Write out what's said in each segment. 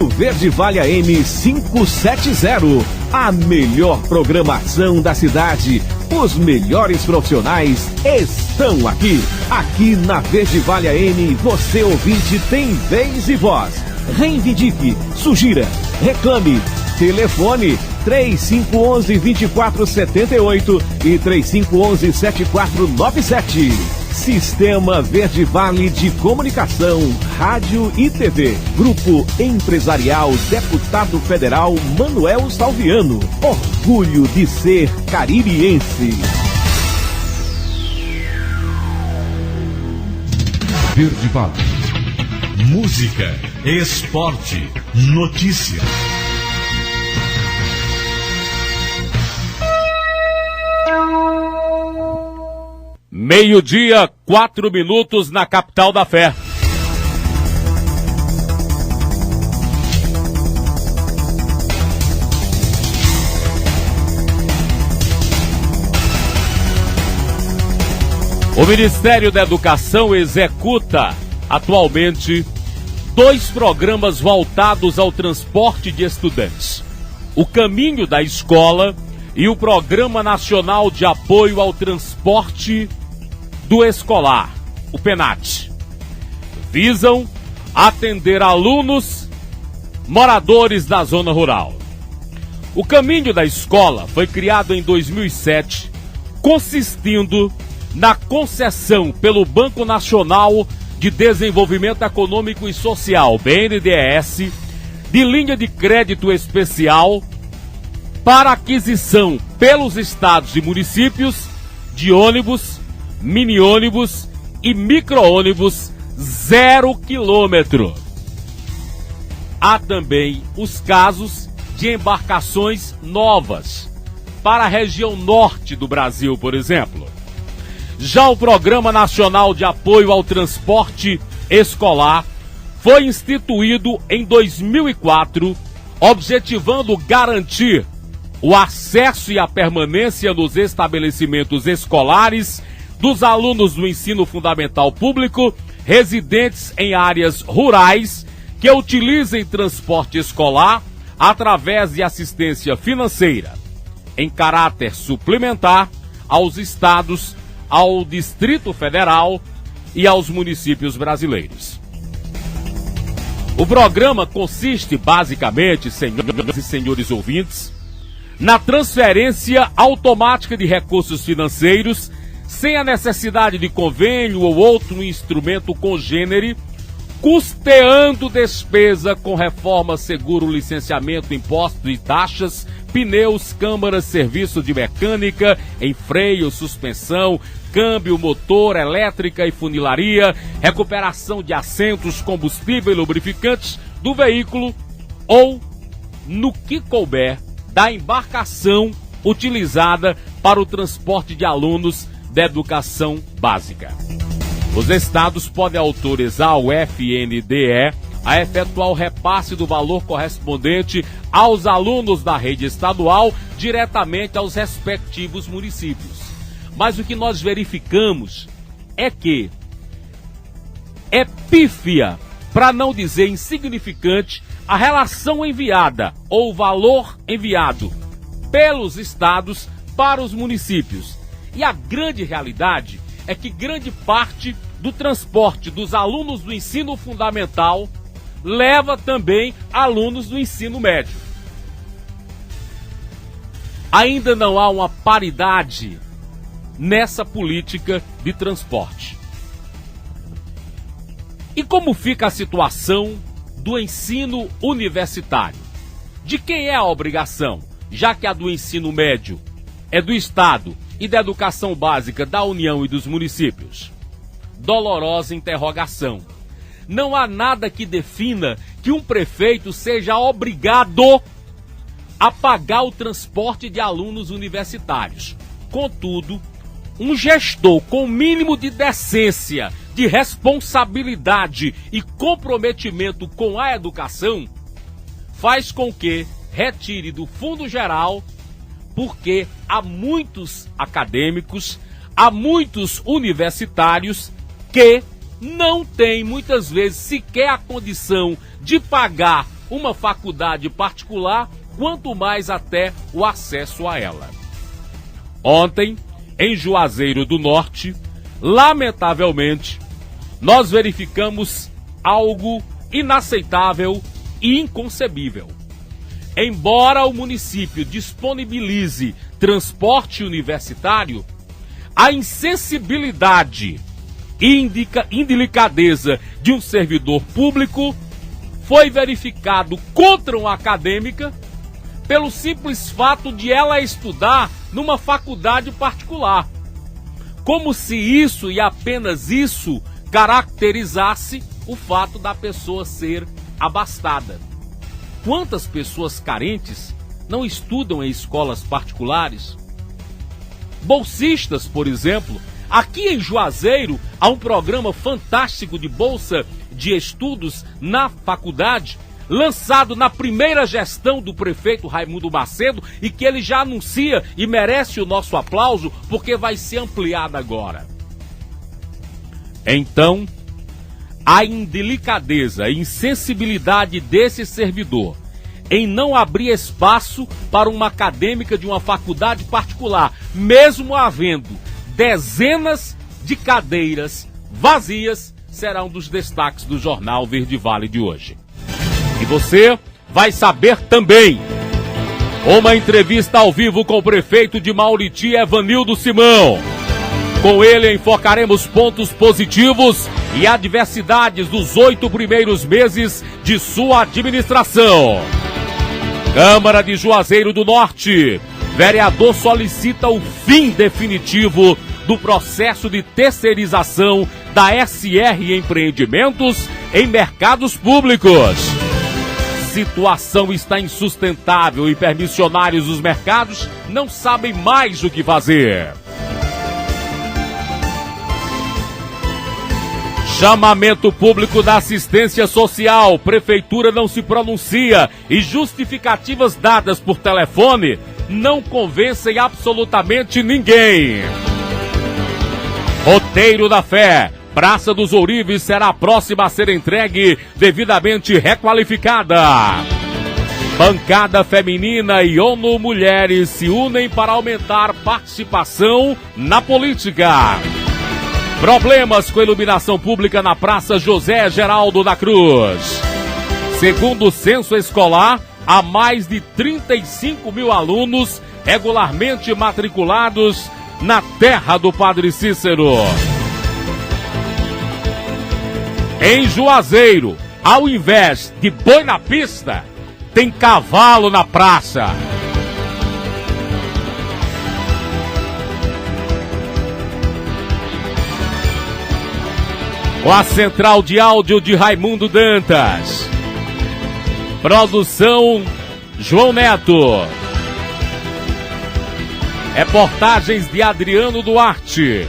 Verde Vale AM 570, a melhor programação da cidade. Os melhores profissionais estão aqui. Aqui na Verde Vale AM, você ouvinte tem vez e voz. Reivindique, sugira, reclame. Telefone 3511-2478 e 3511-7497. Sistema Verde Vale de Comunicação, Rádio e TV. Grupo Empresarial Deputado Federal Manuel Salviano. Orgulho de ser caririense. Verde Vale. Música, esporte, notícia. Meio-dia, 4 minutos na capital da fé. O Ministério da Educação executa atualmente 2 programas voltados ao transporte de estudantes: o Caminho da Escola e o Programa Nacional de Apoio ao Transporte do Escolar, o PENAT. Visam atender alunos moradores da zona rural. O Caminho da Escola foi criado em 2007, consistindo na concessão pelo Banco Nacional de Desenvolvimento Econômico e Social, BNDES, de linha de crédito especial para aquisição pelos estados e municípios de ônibus, mini-ônibus e micro-ônibus 0 quilômetro. Há também os casos de embarcações novas para a região norte do Brasil, por exemplo. Já o Programa Nacional de Apoio ao Transporte Escolar foi instituído em 2004, objetivando garantir o acesso e a permanência nos estabelecimentos escolares dos alunos do ensino fundamental público residentes em áreas rurais que utilizem transporte escolar através de assistência financeira, em caráter suplementar, aos estados, ao Distrito Federal e aos municípios brasileiros. O programa consiste basicamente, senhoras e senhores ouvintes, na transferência automática de recursos financeiros sem a necessidade de convênio ou outro instrumento congênere, custeando despesa com reforma, seguro, licenciamento, impostos e taxas, pneus, câmaras, serviço de mecânica, em freio, suspensão, câmbio, motor, elétrica e funilaria, recuperação de assentos, combustível e lubrificantes do veículo ou no que couber da embarcação utilizada para o transporte de alunos da educação básica. Os estados podem autorizar o FNDE a efetuar o repasse do valor correspondente aos alunos da rede estadual diretamente aos respectivos municípios. Mas o que nós verificamos é que é pífia, para não dizer insignificante, a relação enviada ou o valor enviado pelos estados para os municípios. E a grande realidade é que grande parte do transporte dos alunos do ensino fundamental leva também alunos do ensino médio. Ainda não há uma paridade nessa política de transporte. E como fica a situação do ensino universitário? De quem é a obrigação, já que a do ensino médio é do Estado e da educação básica da União e dos municípios? Dolorosa interrogação. Não há nada que defina que um prefeito seja obrigado a pagar o transporte de alunos universitários. Contudo, um gestor com o mínimo de decência, de responsabilidade e comprometimento com a educação faz com que retire do fundo geral, porque há muitos acadêmicos, há muitos universitários que não têm muitas vezes sequer a condição de pagar uma faculdade particular, quanto mais até o acesso a ela. Ontem, em Juazeiro do Norte, lamentavelmente, nós verificamos algo inaceitável e inconcebível. Embora o município disponibilize transporte universitário, a insensibilidade e indelicadeza de um servidor público foi verificado contra uma acadêmica pelo simples fato de ela estudar numa faculdade particular. Como se isso e apenas isso caracterizasse o fato da pessoa ser abastada. Quantas pessoas carentes não estudam em escolas particulares? Bolsistas, por exemplo, aqui em Juazeiro há um programa fantástico de bolsa de estudos na faculdade, lançado na primeira gestão do prefeito Raimundo Macedo e que ele já anuncia e merece o nosso aplauso porque vai ser ampliado agora. Então, a indelicadeza e insensibilidade desse servidor em não abrir espaço para uma acadêmica de uma faculdade particular, mesmo havendo dezenas de cadeiras vazias, será um dos destaques do Jornal Verde Vale de hoje. E você vai saber também uma entrevista ao vivo com o prefeito de Mauriti, Evanildo Simão. Com ele enfocaremos pontos positivos e adversidades dos 8 primeiros meses de sua administração. Câmara de Juazeiro do Norte. Vereador solicita o fim definitivo do processo de terceirização da SR Empreendimentos em mercados públicos. Situação está insustentável e permissionários dos mercados não sabem mais o que fazer. Chamamento público da assistência social. Prefeitura não se pronuncia e justificativas dadas por telefone não convencem absolutamente ninguém. Roteiro da Fé. Praça dos Ourives será a próxima a ser entregue devidamente requalificada. Bancada feminina e ONU Mulheres se unem para aumentar participação na política. Problemas com iluminação pública na Praça José Geraldo da Cruz. Segundo o censo escolar, há mais de 35 mil alunos regularmente matriculados na terra do Padre Cícero. Em Juazeiro, ao invés de boi na pista, tem cavalo na praça. Com a central de áudio de Raimundo Dantas. Produção João Neto. Reportagens de Adriano Duarte.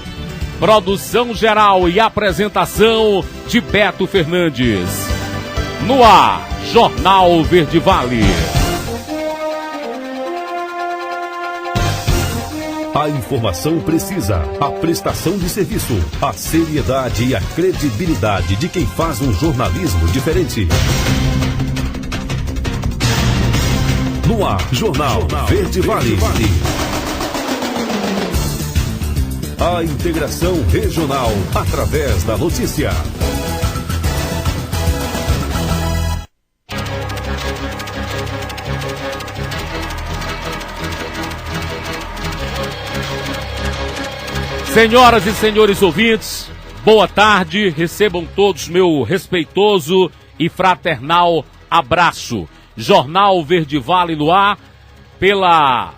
Produção geral e apresentação de Beto Fernandes. No ar, Jornal Verde Vale. A informação precisa, a prestação de serviço, a seriedade e a credibilidade de quem faz um jornalismo diferente. No ar, Jornal Verde Vale. A integração regional através da notícia. Senhoras e senhores ouvintes, boa tarde, recebam todos meu respeitoso e fraternal abraço. Jornal Verde Vale no ar, pela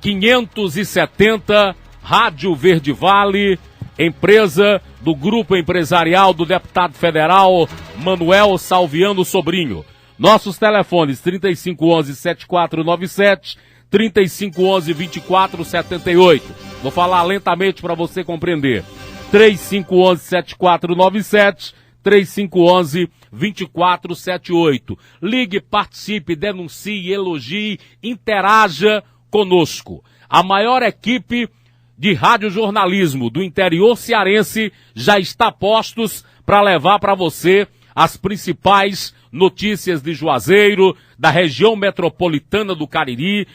570 Rádio Verde Vale, empresa do Grupo Empresarial do deputado federal Manuel Salviano Sobrinho. Nossos telefones 3511-7497, 3511-2478. Vou falar lentamente para você compreender. 3511-7497, 3511-2478. Ligue, participe, denuncie, elogie, interaja conosco. A maior equipe de radiojornalismo do interior cearense já está postos para levar para você as principais notícias de Juazeiro, da região metropolitana do Cariri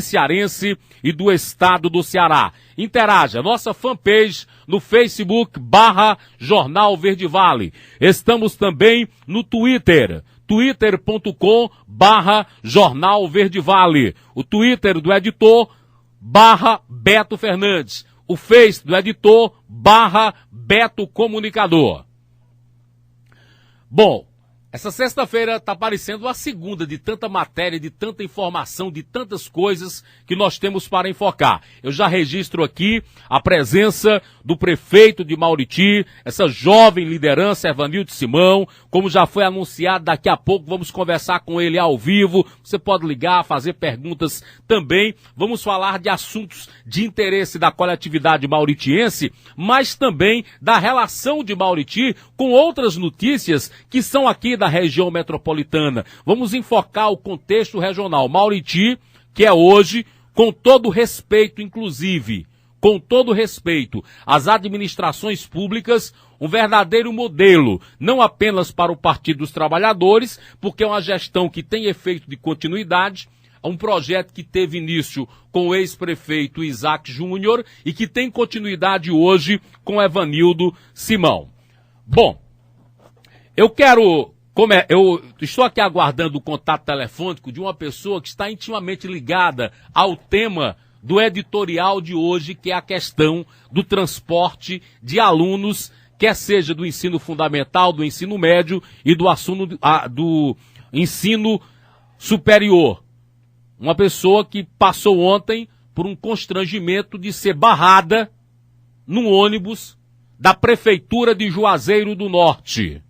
cearense e do estado do Ceará. Interaja, nossa fanpage no Facebook /Jornal Verde Vale. Estamos também no Twitter, twitter.com/Jornal Verde Vale. O Twitter do editor /Beto Fernandes. O Face do editor /Beto Comunicador. Bom, essa sexta-feira está parecendo a segunda de tanta matéria, de tanta informação, de tantas coisas que nós temos para enfocar. Eu já registro aqui a presença do prefeito de Mauriti, essa jovem liderança, Evanildo Simão, como já foi anunciado, daqui a pouco vamos conversar com ele ao vivo. Você pode ligar, fazer perguntas também. Vamos falar de assuntos de interesse da coletividade mauritiense, mas também da relação de Mauriti com outras notícias que são aqui da região metropolitana. Vamos enfocar o contexto regional. Mauriti, que é hoje, com todo respeito, inclusive, com todo respeito às administrações públicas, um verdadeiro modelo, não apenas para o Partido dos Trabalhadores, porque é uma gestão que tem efeito de continuidade, um projeto que teve início com o ex-prefeito Isaac Júnior e que tem continuidade hoje com Evanildo Simão. Bom, eu estou aqui aguardando o contato telefônico de uma pessoa que está intimamente ligada ao tema do editorial de hoje, que é a questão do transporte de alunos, quer seja do ensino fundamental, do ensino médio e do ensino superior. Uma pessoa que passou ontem por um constrangimento de ser barrada num ônibus da Prefeitura de Juazeiro do Norte,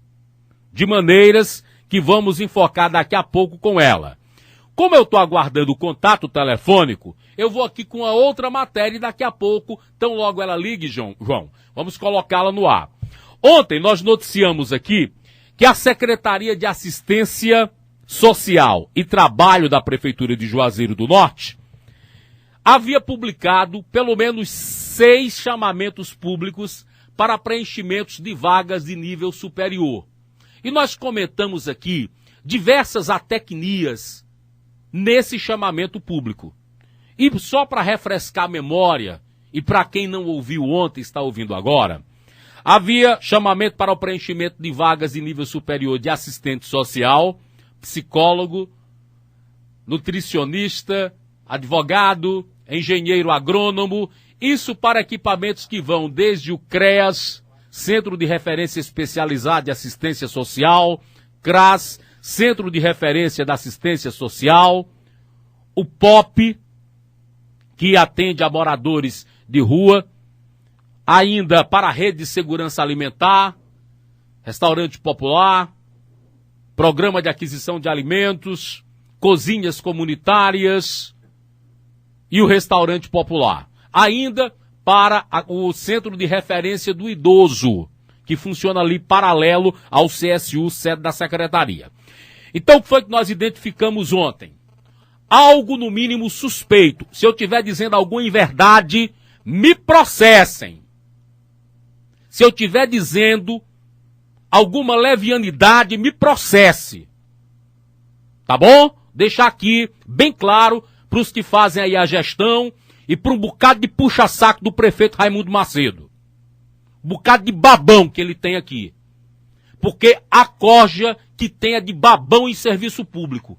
de maneiras que vamos enfocar daqui a pouco com ela. Como eu estou aguardando o contato telefônico, eu vou aqui com a outra matéria e daqui a pouco, tão logo ela ligue, João, vamos colocá-la no ar. Ontem nós noticiamos aqui que a Secretaria de Assistência Social e Trabalho da Prefeitura de Juazeiro do Norte havia publicado pelo menos 6 chamamentos públicos para preenchimentos de vagas de nível superior. E nós comentamos aqui diversas atecnias nesse chamamento público. E só para refrescar a memória, e para quem não ouviu ontem está ouvindo agora, havia chamamento para o preenchimento de vagas de nível superior de assistente social, psicólogo, nutricionista, advogado, engenheiro agrônomo, isso para equipamentos que vão desde o CREAS, Centro de Referência Especializado de Assistência Social, CRAS, Centro de Referência da Assistência Social, o POP, que atende a moradores de rua, ainda para a Rede de Segurança Alimentar, Restaurante Popular, Programa de Aquisição de Alimentos, Cozinhas Comunitárias e o Restaurante Popular. Ainda para o Centro de Referência do Idoso, que funciona ali paralelo ao CSU, sede da Secretaria. Então, o que foi que nós identificamos ontem? Algo, no mínimo, suspeito. Se eu estiver dizendo alguma inverdade, me processem. Se eu estiver dizendo alguma levianidade, me processe. Tá bom? Deixar aqui bem claro para os que fazem aí a gestão e para um bocado de puxa-saco do prefeito Raimundo Macedo. Um bocado de babão que ele tem aqui. Porque a corja que tenha de babão em serviço público.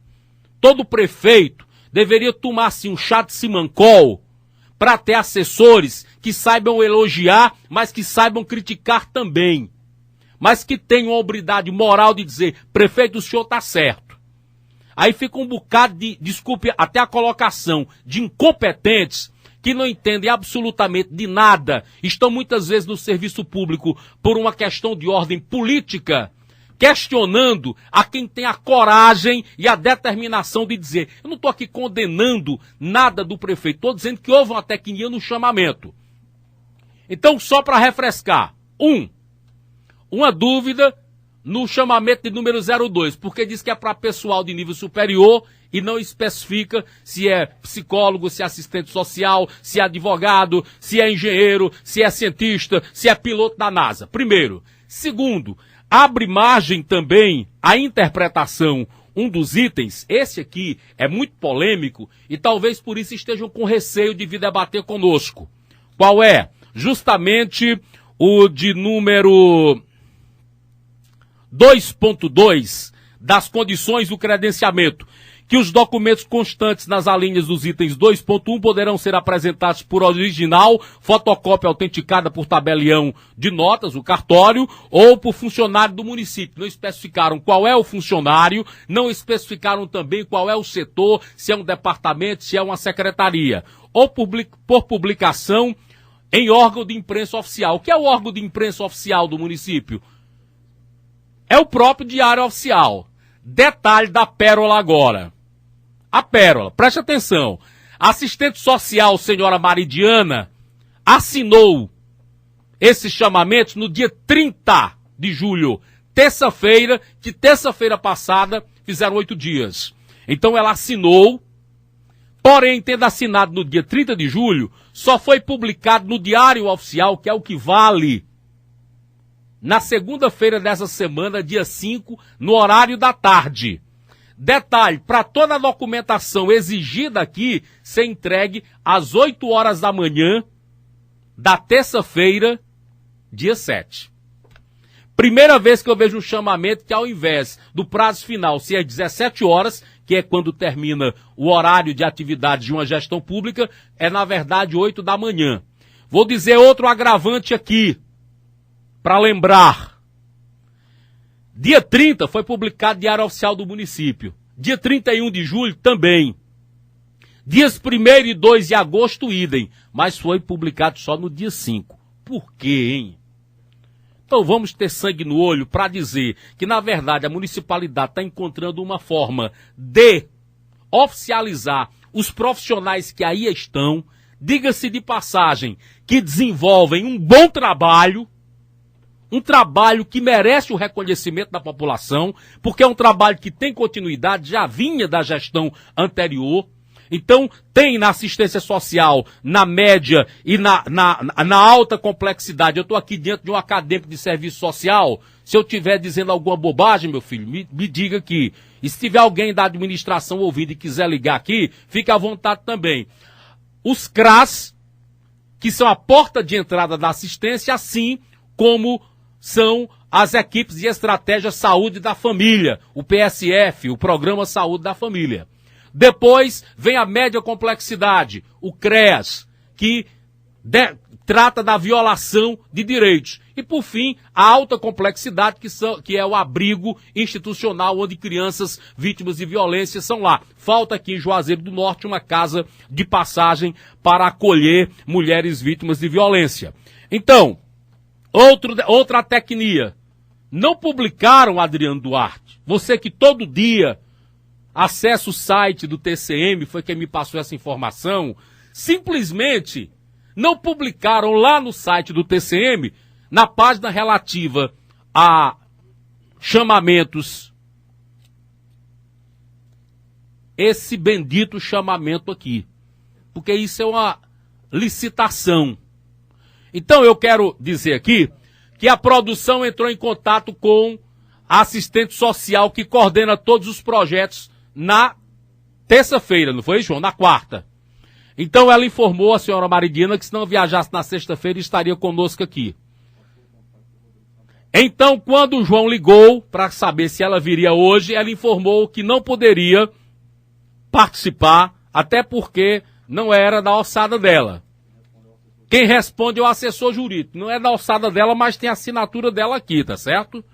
Todo prefeito deveria tomar assim um chá de simancol para ter assessores que saibam elogiar, mas que saibam criticar também. Mas que tenham a hombridade moral de dizer, prefeito, o senhor está certo. Aí fica um bocado de, desculpe até a colocação, de incompetentes que não entendem absolutamente de nada, estão muitas vezes no serviço público por uma questão de ordem política, questionando a quem tem a coragem e a determinação de dizer, eu não estou aqui condenando nada do prefeito, estou dizendo que houve uma tecnia no chamamento. Então, só para refrescar, uma dúvida no chamamento de número 02, porque diz que é para pessoal de nível superior e não especifica se é psicólogo, se é assistente social, se é advogado, se é engenheiro, se é cientista, se é piloto da NASA. Primeiro. Segundo, abre margem também à interpretação um dos itens, esse aqui é muito polêmico e talvez por isso estejam com receio de vir debater conosco. Qual é? Justamente o de número 2.2 das condições do credenciamento, que os documentos constantes nas alíneas dos itens 2.1 poderão ser apresentados por original, fotocópia autenticada por tabelião de notas, o cartório, ou por funcionário do município. Não especificaram qual é o funcionário, não especificaram também qual é o setor, se é um departamento, se é uma secretaria, ou por publicação em órgão de imprensa oficial. O que é o órgão de imprensa oficial do município? É o próprio Diário Oficial. Detalhe da pérola agora. A pérola, preste atenção. A assistente social, senhora Maridiana, assinou esses chamamentos no dia 30 de julho, terça-feira, que terça-feira passada fizeram 8 dias. Então ela assinou, porém, tendo assinado no dia 30 de julho, só foi publicado no Diário Oficial, que é o que vale, na segunda-feira dessa semana, dia 5, no horário da tarde. Detalhe, para toda a documentação exigida aqui, ser entregue às 8 horas da manhã da terça-feira, dia 7. Primeira vez que eu vejo um chamamento que ao invés do prazo final ser às 17 horas, que é quando termina o horário de atividade de uma gestão pública, é na verdade 8 da manhã. Vou dizer outro agravante aqui, para lembrar. Dia 30 foi publicado o Diário Oficial do município. Dia 31 de julho também. Dias 1º e 2 de agosto, idem. Mas foi publicado só no dia 5. Por quê, hein? Então vamos ter sangue no olho para dizer que, na verdade, a municipalidade está encontrando uma forma de oficializar os profissionais que aí estão, diga-se de passagem, que desenvolvem um bom trabalho, um trabalho que merece o reconhecimento da população, porque é um trabalho que tem continuidade, já vinha da gestão anterior. Então, tem na assistência social, na média e na alta complexidade. Eu estou aqui dentro de um acadêmico de serviço social. Se eu estiver dizendo alguma bobagem, meu filho, me diga aqui. E se tiver alguém da administração ouvindo e quiser ligar aqui, fique à vontade também. Os CRAS, que são a porta de entrada da assistência, assim como são as equipes de estratégia saúde da família, o PSF, o Programa Saúde da Família. Depois vem a média complexidade, o CREAS, que trata da violação de direitos. E, por fim, a alta complexidade, que é o abrigo institucional onde crianças vítimas de violência são lá. Falta aqui em Juazeiro do Norte uma casa de passagem para acolher mulheres vítimas de violência. Então, outra tecnia. Não publicaram, Adriano Duarte. Você que todo dia acessa o site do TCM, foi quem me passou essa informação, simplesmente não publicaram lá no site do TCM, na página relativa a chamamentos, esse bendito chamamento aqui. Porque isso é uma licitação. Então eu quero dizer aqui que a produção entrou em contato com a assistente social que coordena todos os projetos na terça-feira, não foi, João? Na quarta. Então ela informou a senhora Maridiana que se não viajasse na sexta-feira estaria conosco aqui. Então, quando o João ligou para saber se ela viria hoje, ela informou que não poderia participar, até porque não era da alçada dela. Quem responde é o assessor jurídico. Não é da alçada dela, mas tem a assinatura dela aqui, tá certo?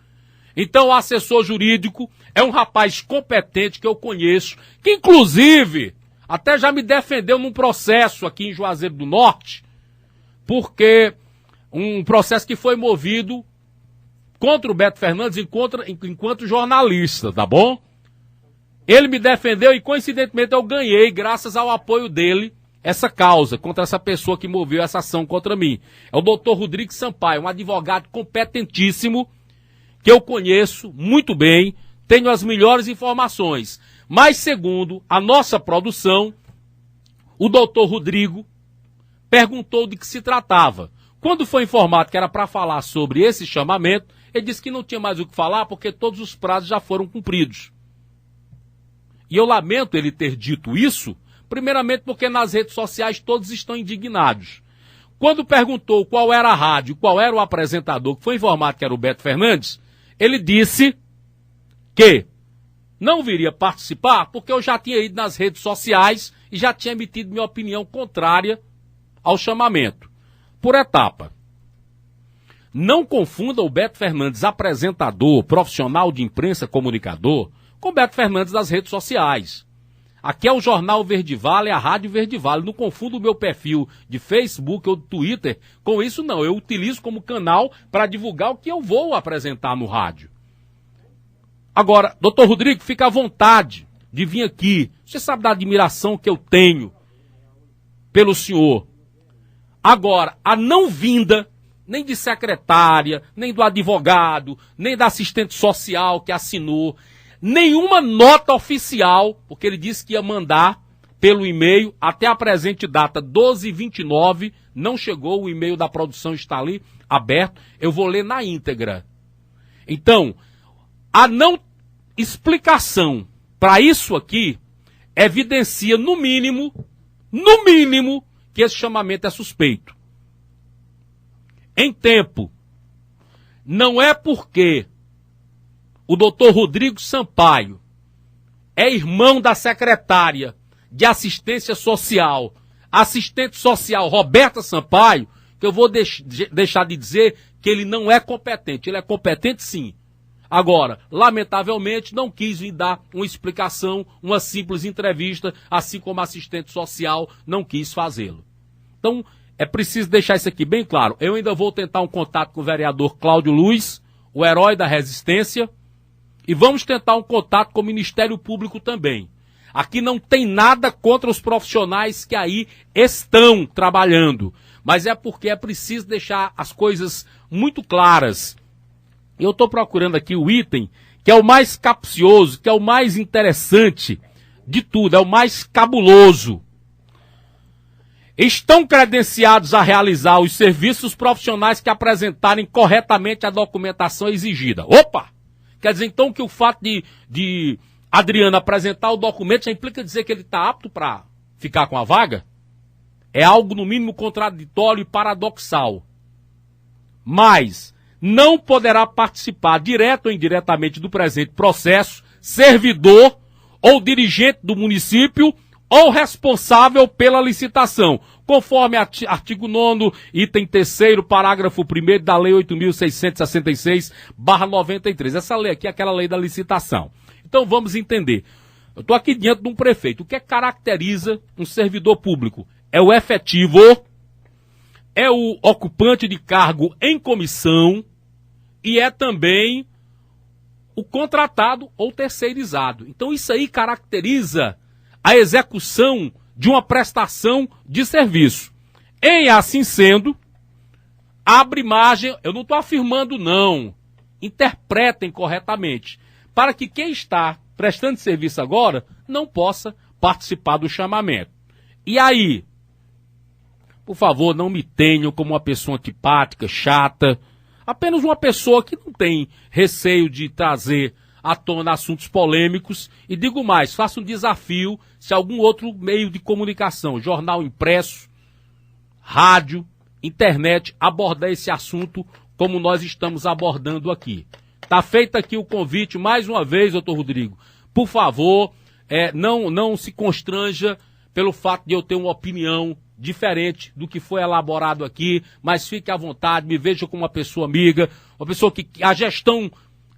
Então o assessor jurídico é um rapaz competente que eu conheço, que inclusive até já me defendeu num processo aqui em Juazeiro do Norte, porque um processo que foi movido contra o Beto Fernandes enquanto jornalista, tá bom? Ele me defendeu e coincidentemente eu ganhei, graças ao apoio dele, essa causa contra essa pessoa que moveu essa ação contra mim. É o doutor Rodrigo Sampaio, um advogado competentíssimo, que eu conheço muito bem, tenho as melhores informações. Mas, segundo a nossa produção, o doutor Rodrigo perguntou de que se tratava. Quando foi informado que era para falar sobre esse chamamento, Ele disse que não tinha mais o que falar porque todos os prazos já foram cumpridos. E eu lamento ele ter dito isso, primeiramente porque nas redes sociais todos estão indignados. Quando perguntou qual era a rádio, qual era o apresentador, que foi informado que era o Beto Fernandes, ele disse que não viria participar porque eu já tinha ido nas redes sociais e já tinha emitido minha opinião contrária ao chamamento. Por etapa. Não confunda o Beto Fernandes, apresentador, profissional de imprensa, comunicador, com o Beto Fernandes das redes sociais. Aqui é o Jornal Verde Vale, a Rádio Verde Vale. Não confunda o meu perfil de Facebook ou de Twitter com isso, não. Eu utilizo como canal para divulgar o que eu vou apresentar no rádio. Agora, doutor Rodrigo, fica à vontade de vir aqui. Você sabe da admiração que eu tenho pelo senhor. Agora, a não vinda, nem de secretária, nem do advogado, nem da assistente social que assinou, nenhuma nota oficial, porque ele disse que ia mandar pelo e-mail até a presente data, 12/29, não chegou, o e-mail da produção está ali, aberto, eu vou ler na íntegra. Então, a não explicação para isso aqui evidencia, no mínimo, que esse chamamento é suspeito. Em tempo, não é porque o doutor Rodrigo Sampaio é irmão da secretária de assistência social, assistente social Roberta Sampaio, que eu vou deixar de dizer que ele não é competente. Ele é competente sim. Agora, lamentavelmente, não quis vir dar uma explicação, uma simples entrevista, assim como assistente social não quis fazê-lo. Então, é preciso deixar isso aqui bem claro. Eu ainda vou tentar um contato com o vereador Cláudio Luiz, o herói da resistência, e vamos tentar um contato com o Ministério Público também. Aqui não tem nada contra os profissionais que aí estão trabalhando, mas é porque é preciso deixar as coisas muito claras. Eu estou procurando aqui o item que é o mais capcioso, que é o mais interessante de tudo, é o mais cabuloso. Estão credenciados a realizar os serviços profissionais que apresentarem corretamente a documentação exigida. Opa! Quer dizer, então, que o fato de Adriano apresentar o documento já implica dizer que ele está apto para ficar com a vaga? É algo, no mínimo, contraditório e paradoxal. Mas não poderá participar, direto ou indiretamente, do presente processo, servidor ou dirigente do município ou responsável pela licitação, conforme artigo 9º, item 3º, parágrafo 1º da Lei 8.666/93. Essa lei aqui é aquela lei da licitação. Então vamos entender. Eu estou aqui diante de um prefeito. O que caracteriza um servidor público? É o efetivo, é o ocupante de cargo em comissão e é também o contratado ou terceirizado. Então isso aí caracteriza a execução de uma prestação de serviço. Em assim sendo, abre margem, eu não estou afirmando não, interpretem corretamente, para que quem está prestando serviço agora não possa participar do chamamento. E aí, por favor, não me tenham como uma pessoa antipática, chata, apenas uma pessoa que não tem receio de trazer à tona assuntos polêmicos, e digo mais, faço um desafio se algum outro meio de comunicação, jornal impresso, rádio, internet, abordar esse assunto como nós estamos abordando aqui. Está feito aqui o convite, mais uma vez, doutor Rodrigo, por favor, não se constranja pelo fato de eu ter uma opinião diferente do que foi elaborado aqui, mas fique à vontade, me veja como uma pessoa amiga, uma pessoa que a gestão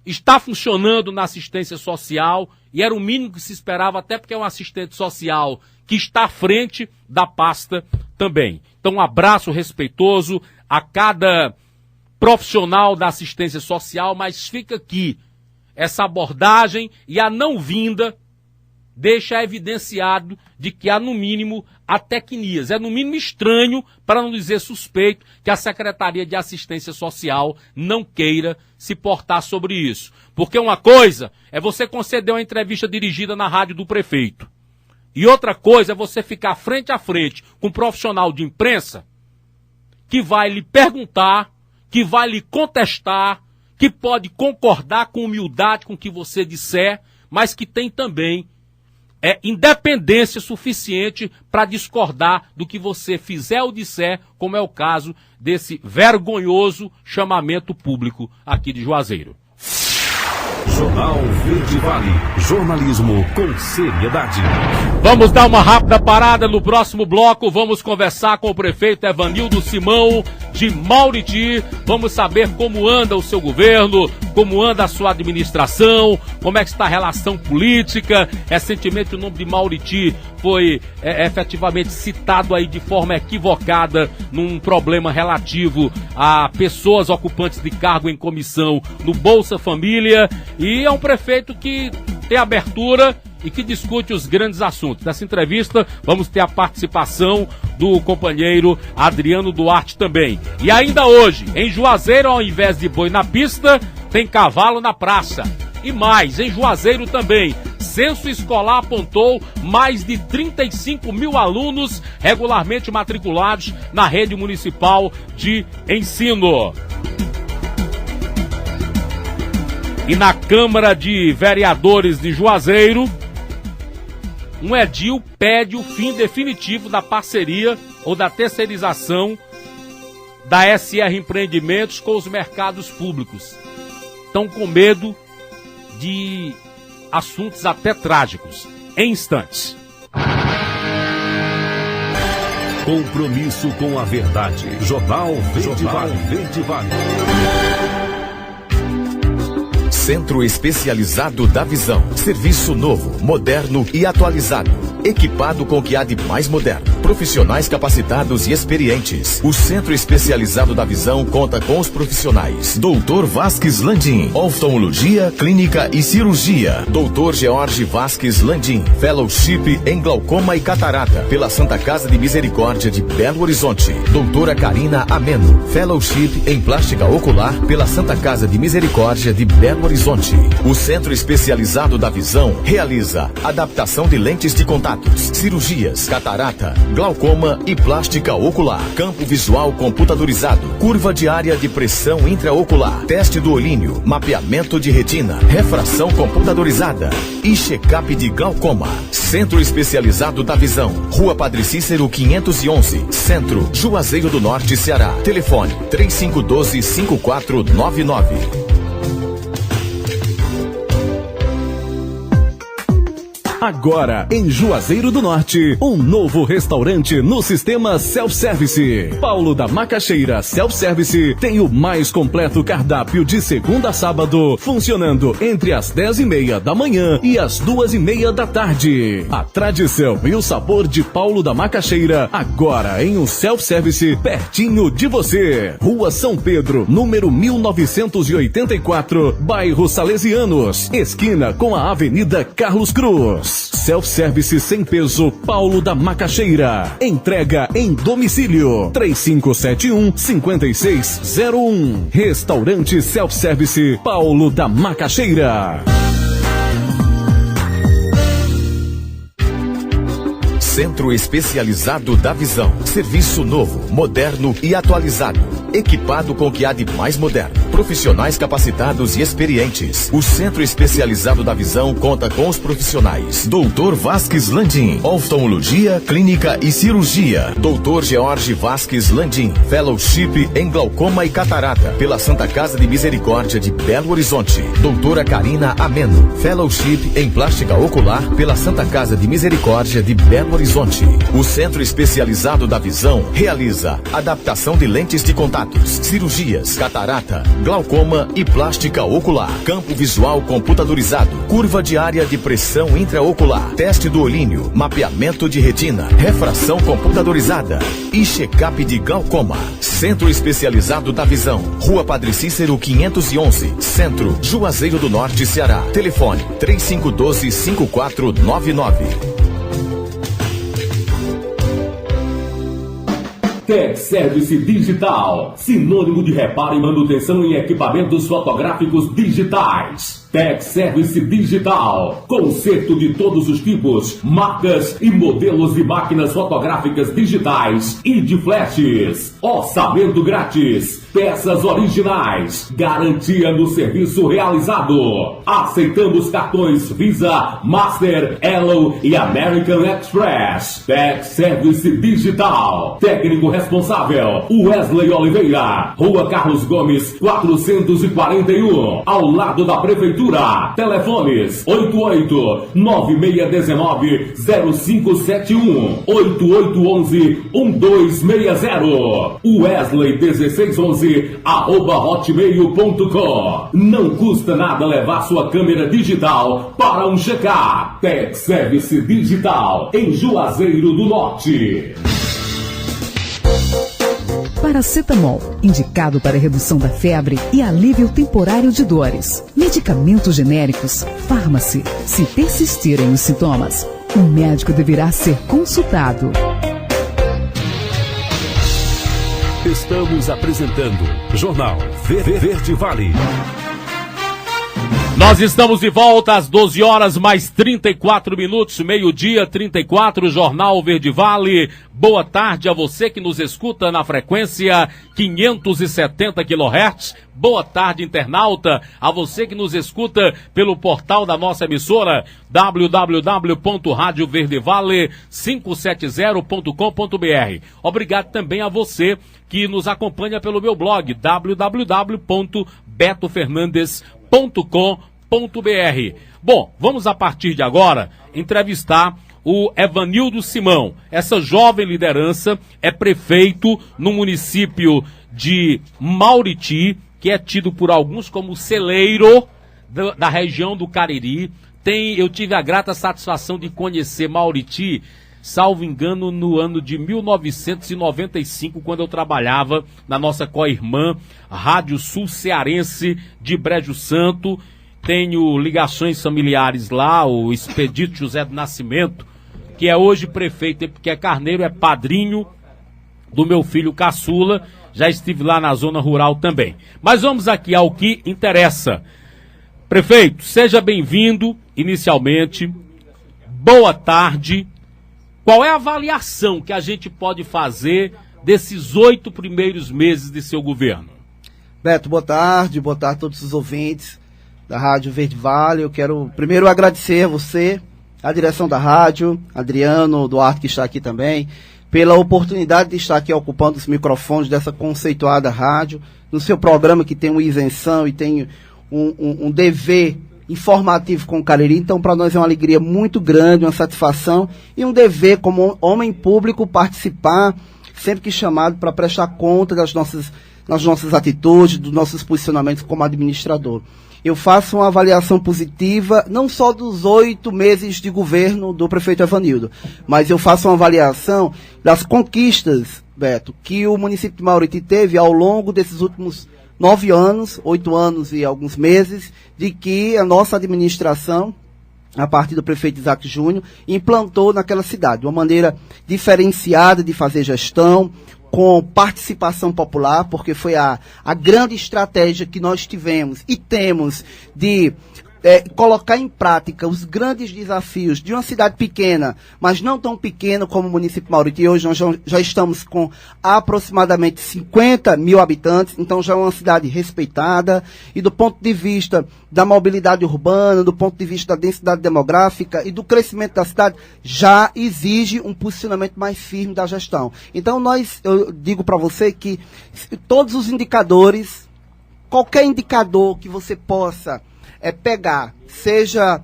está funcionando na assistência social, e era o mínimo que se esperava, até porque é um assistente social que está à frente da pasta também. Então, um abraço respeitoso a cada profissional da assistência social, mas fica aqui essa abordagem e a não vinda deixa evidenciado de que há, no mínimo, atecnias. É, no mínimo, estranho, para não dizer suspeito, que a Secretaria de Assistência Social não queira se portar sobre isso. Porque uma coisa é você conceder uma entrevista dirigida na rádio do prefeito. E outra coisa é você ficar frente a frente com um profissional de imprensa que vai lhe perguntar, que vai lhe contestar, que pode concordar com humildade com o que você disser, mas que tem também independência suficiente para discordar do que você fizer ou disser, como é o caso desse vergonhoso chamamento público aqui de Juazeiro. Jornal Verde Vale. Jornalismo com seriedade. Vamos dar uma rápida parada. No próximo bloco vamos conversar com o prefeito Evanildo Simão de Mauriti. Vamos saber como anda o seu governo, como anda a sua administração, como é que está a relação política. Recentemente o nome de Mauriti foi efetivamente citado aí de forma equivocada num problema relativo a pessoas ocupantes de cargo em comissão no Bolsa Família, e é um prefeito que tem abertura e que discute os grandes assuntos. Nessa entrevista vamos ter a participação do companheiro Adriano Duarte também. E ainda hoje, em Juazeiro, ao invés de boi na pista, tem cavalo na praça. E mais, em Juazeiro também, censo escolar apontou mais de 35 mil alunos regularmente matriculados na rede municipal de ensino. E na Câmara de Vereadores de Juazeiro, um edil pede o fim definitivo da parceria ou da terceirização da SR Empreendimentos com os mercados públicos. Estão com medo de assuntos até trágicos. Em instantes. Compromisso com a verdade. Jornal Verde Vale. Verde Vale. Centro Especializado da Visão. Serviço novo, moderno e atualizado. Equipado com o que há de mais moderno. Profissionais capacitados e experientes. O Centro Especializado da Visão conta com os profissionais Dr. Vasques Landim, oftalmologia, clínica e cirurgia. Dr. George Vasques Landim, fellowship em glaucoma e catarata pela Santa Casa de Misericórdia de Belo Horizonte. Doutora Karina Ameno, fellowship em plástica ocular pela Santa Casa de Misericórdia de Belo Horizonte. O Centro Especializado da Visão realiza adaptação de lentes de contatos, cirurgias, catarata, glaucoma e plástica ocular, campo visual computadorizado, curva diária de pressão intraocular, teste do olhinho, mapeamento de retina, refração computadorizada e check-up de glaucoma. Centro Especializado da Visão, Rua Padre Cícero 511, Centro, Juazeiro do Norte, Ceará. Telefone 3512-5499. Agora, em Juazeiro do Norte, um novo restaurante no sistema Self-Service. Paulo da Macaxeira Self-Service tem o mais completo cardápio de segunda a sábado, funcionando entre as 10h30 da manhã e as 2h30 da tarde. A tradição e o sabor de Paulo da Macaxeira, agora em um Self-Service pertinho de você. Rua São Pedro, número 1984, bairro Salesianos, esquina com a Avenida Carlos Cruz. Self-Service sem peso Paulo da Macaxeira. Entrega em domicílio 3571-5601. Restaurante Self-Service Paulo da Macaxeira. Centro Especializado da Visão. Serviço novo, moderno e atualizado. Equipado com o que há de mais moderno. Profissionais capacitados e experientes. O Centro Especializado da Visão conta com os profissionais Dr. Vasques Landim, oftalmologia, clínica e cirurgia. Dr. George Vasques Landim, fellowship em glaucoma e catarata pela Santa Casa de Misericórdia de Belo Horizonte. Doutora Karina Ameno, fellowship em plástica ocular pela Santa Casa de Misericórdia de Belo Horizonte. O Centro Especializado da Visão realiza adaptação de lentes de contatos, cirurgias, catarata, glaucoma e plástica ocular, campo visual computadorizado, curva diária de pressão intraocular, teste do olhinho, mapeamento de retina, refração computadorizada e check-up de glaucoma. Centro Especializado da Visão, Rua Padre Cícero 511, Centro, Juazeiro do Norte, Ceará. Telefone 3512-5499. Tech Service Digital, sinônimo de reparo e manutenção em equipamentos fotográficos digitais. Tech Service Digital, conserto de todos os tipos, marcas e modelos de máquinas fotográficas digitais e de flashes. Orçamento grátis. peças originais, garantia no serviço realizado. Aceitamos cartões Visa, Master, Elo e American Express. Tech Service Digital. Técnico responsável, Wesley Oliveira. Rua Carlos Gomes, 441, ao lado da Prefeitura. Telefones 88-9619-0571, 8811-1260, Wesley1611, @hotmail.com. Não custa nada levar sua câmera digital para um check-up. Tech Service Digital, em Juazeiro do Norte. Paracetamol, indicado para redução da febre e alívio temporário de dores. Medicamentos genéricos, fármace. Se persistirem os sintomas, o médico deverá ser consultado. Estamos apresentando Jornal Verde Vale. Nós estamos de volta às 12 horas mais 34 minutos, meio-dia 34, Jornal Verde Vale. Boa tarde a você que nos escuta na frequência 570 kHz. Boa tarde, internauta, a você que nos escuta pelo portal da nossa emissora, www.radioverdevale570.com.br. Obrigado também a você que nos acompanha pelo meu blog, www.betofernandes.com.br. Bom, vamos a partir de agora entrevistar o Evanildo Simão. Essa jovem liderança é prefeito no município de Mauriti, que é tido por alguns como celeiro da região do Cariri. Eu tive a grata satisfação de conhecer Mauriti, salvo engano, no ano de 1995, quando eu trabalhava na nossa co-irmã Rádio Sul Cearense de Brejo Santo. Tenho ligações familiares lá, o Expedito José do Nascimento, que é hoje prefeito, porque é carneiro, é padrinho do meu filho caçula. Já estive lá na zona rural também. Mas vamos aqui ao que interessa. Prefeito, seja bem-vindo inicialmente. Boa tarde. Qual é a avaliação que a gente pode fazer desses 8 primeiros meses de seu governo? Beto, boa tarde a todos os ouvintes da Rádio Verde Vale. Eu quero primeiro agradecer a você, a direção da rádio, Adriano, Duarte, que está aqui também, pela oportunidade de estar aqui ocupando os microfones dessa conceituada rádio, no seu programa que tem uma isenção e tem um dever informativo com o Cariri. Então, para nós é uma alegria muito grande, uma satisfação e um dever como homem público participar, sempre que chamado, para prestar conta das nossas atitudes, dos nossos posicionamentos como administrador. Eu faço uma avaliação positiva, não só dos 8 meses de governo do prefeito Evanildo, mas eu faço uma avaliação das conquistas, Beto, que o município de Mauriti teve ao longo desses últimos 9 anos, 8 anos e alguns meses, de que a nossa administração, a partir do prefeito Isaac Júnior, implantou naquela cidade, uma maneira diferenciada de fazer gestão, com participação popular, porque foi a grande estratégia que nós tivemos e temos de colocar em prática os grandes desafios de uma cidade pequena, mas não tão pequena como o município de Mauriti. Hoje nós já estamos com aproximadamente 50 mil habitantes, então já é uma cidade respeitada, e do ponto de vista da mobilidade urbana, do ponto de vista da densidade demográfica e do crescimento da cidade, já exige um posicionamento mais firme da gestão. Então eu digo para você que todos os indicadores, qualquer indicador que você possa pegar, seja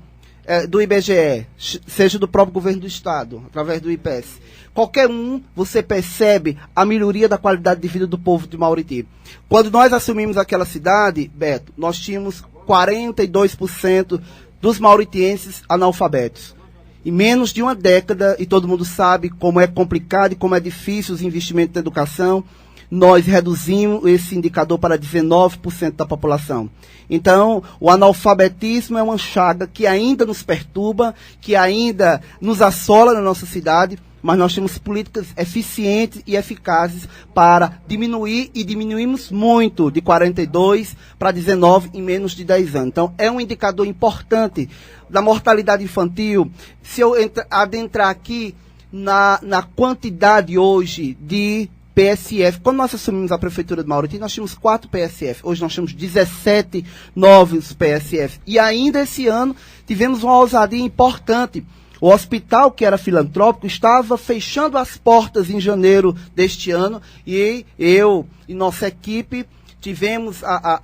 do IBGE, seja do próprio governo do estado, através do IPES, qualquer você percebe a melhoria da qualidade de vida do povo de Mauriti. Quando nós assumimos aquela cidade, Beto, nós tínhamos 42% dos mauritienses analfabetos. Em menos de uma década, e todo mundo sabe como é complicado e como é difícil os investimentos na educação, nós reduzimos esse indicador para 19% da população. Então, o analfabetismo é uma chaga que ainda nos perturba, que ainda nos assola na nossa cidade, mas nós temos políticas eficientes e eficazes para diminuir, e diminuímos muito, de 42 para 19 em menos de 10 anos. Então, é um indicador importante da mortalidade infantil. Se eu adentrar aqui na quantidade hoje de PSF. Quando nós assumimos a Prefeitura de Mauriti, nós tínhamos 4 PSF. Hoje nós temos 17 novos PSF. E ainda esse ano tivemos uma ousadia importante. O hospital, que era filantrópico, estava fechando as portas em janeiro deste ano e eu e nossa equipe tivemos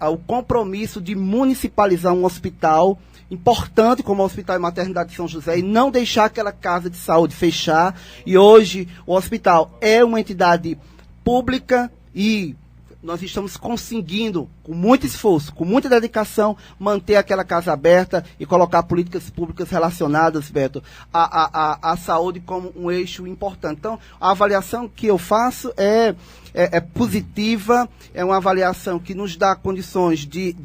o compromisso de municipalizar um hospital importante como o Hospital e Maternidade de São José e não deixar aquela casa de saúde fechar. E hoje o hospital é uma entidade pública e nós estamos conseguindo, com muito esforço, com muita dedicação, manter aquela casa aberta e colocar políticas públicas relacionadas, Beto, à saúde como um eixo importante. Então, a avaliação que eu faço é positiva, é uma avaliação que nos dá condições de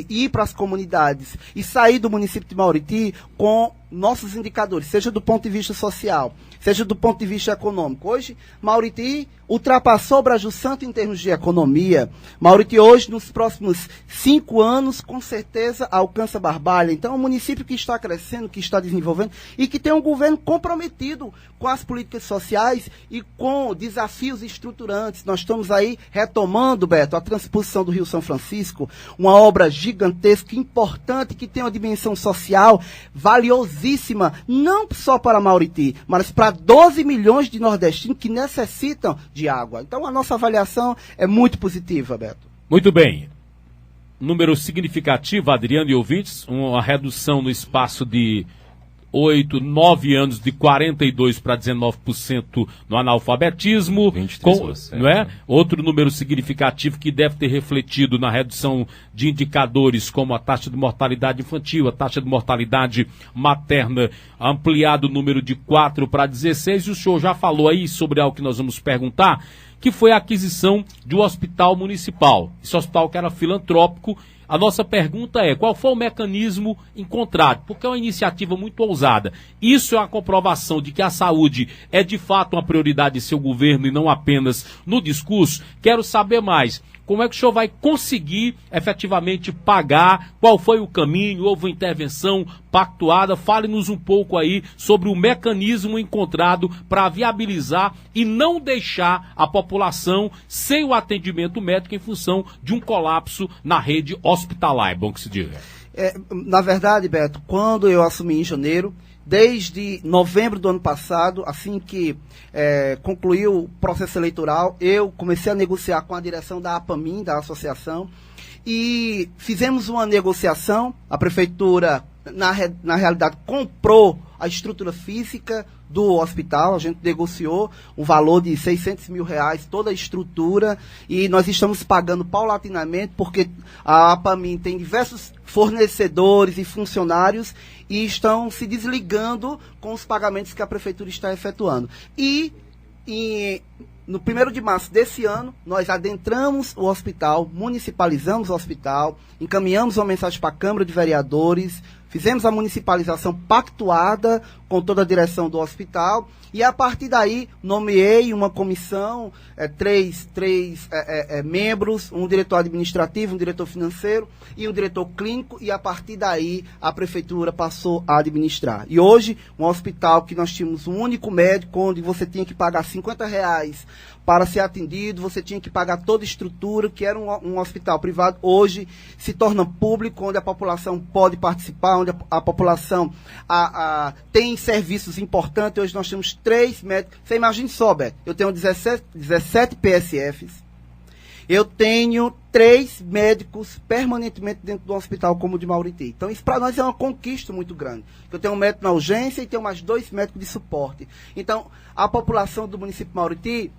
ir para as comunidades e sair do município de Mauriti com nossos indicadores, seja do ponto de vista social, seja do ponto de vista econômico. Hoje, Mauriti ultrapassou o Brasil Santo em termos de economia. Mauriti hoje, nos próximos 5 anos, com certeza alcança Barbalha. Então, é um município que está crescendo, que está desenvolvendo e que tem um governo comprometido com as políticas sociais e com desafios estruturantes. Nós estamos aí retomando, Beto, a transposição do Rio São Francisco, uma obra gigantesca, importante, que tem uma dimensão social valiosíssima, não só para Mauriti, mas para 12 milhões de nordestinos que necessitam de água. Então, a nossa avaliação é muito positiva, Beto. Muito bem. Número significativo, Adriano e ouvintes, uma redução no espaço de 8, 9 anos de 42% para 19% no analfabetismo, não é? Outro número significativo que deve ter refletido na redução de indicadores como a taxa de mortalidade infantil, a taxa de mortalidade materna, ampliado o número de 4 para 16, e o senhor já falou aí sobre algo que nós vamos perguntar, que foi a aquisição de um hospital municipal. Esse hospital que era filantrópico. A nossa pergunta é, qual foi o mecanismo encontrado? Porque é uma iniciativa muito ousada. Isso é uma comprovação de que a saúde é de fato uma prioridade de seu governo e não apenas no discurso. Quero saber mais. Como é que o senhor vai conseguir efetivamente pagar? Qual foi o caminho? Houve uma intervenção pactuada? Fale-nos um pouco aí sobre o mecanismo encontrado para viabilizar e não deixar a população sem o atendimento médico em função de um colapso na rede hospitalar. É bom que se diga. Na verdade, Beto, quando eu assumi em janeiro, desde novembro do ano passado, assim que concluiu o processo eleitoral, eu comecei a negociar com a direção da APAMIN, da associação, e fizemos uma negociação. A prefeitura, na realidade, comprou a estrutura física do hospital. A gente negociou um valor de R$600 mil, toda a estrutura, e nós estamos pagando paulatinamente, porque a APAMIN tem diversos fornecedores e funcionários e estão se desligando com os pagamentos que a prefeitura está efetuando. E no 1º de março desse ano, nós adentramos o hospital, municipalizamos o hospital, encaminhamos uma mensagem para a Câmara de Vereadores, fizemos a municipalização pactuada com toda a direção do hospital e, a partir daí, nomeei uma comissão, três membros, um diretor administrativo, um diretor financeiro e um diretor clínico, e, a partir daí, a prefeitura passou a administrar. E hoje, um hospital que nós tínhamos um único médico, onde você tinha que pagar R$50 para ser atendido, você tinha que pagar toda a estrutura, que era um hospital privado, hoje se torna público, onde a população pode participar, onde a população tem serviços importantes. Hoje nós temos 3 médicos. Você imagine só, Beto, eu tenho 17 PSFs, eu tenho 3 médicos permanentemente dentro do hospital como o de Mauriti. Então isso para nós é uma conquista muito grande. Eu tenho um médico na urgência e tenho mais 2 médicos de suporte. Então a população do município de Mauriti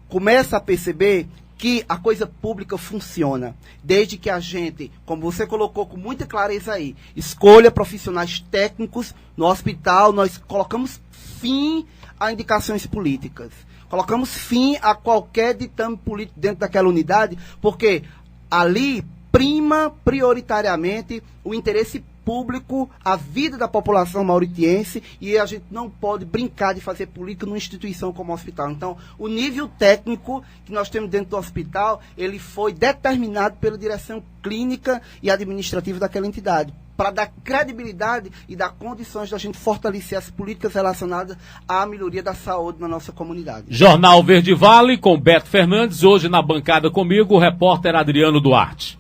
começa a perceber que a coisa pública funciona, desde que a gente, como você colocou com muita clareza aí, escolha profissionais técnicos no hospital. Nós colocamos fim a indicações políticas, colocamos fim a qualquer ditame político dentro daquela unidade, porque ali prima prioritariamente o interesse público, a vida da população mauritiense, e a gente não pode brincar de fazer política numa instituição como o hospital. Então, o nível técnico que nós temos dentro do hospital, ele foi determinado pela direção clínica e administrativa daquela entidade, para dar credibilidade e dar condições da gente fortalecer as políticas relacionadas à melhoria da saúde na nossa comunidade. Jornal Verde Vale com Beto Fernandes, hoje na bancada comigo, o repórter Adriano Duarte.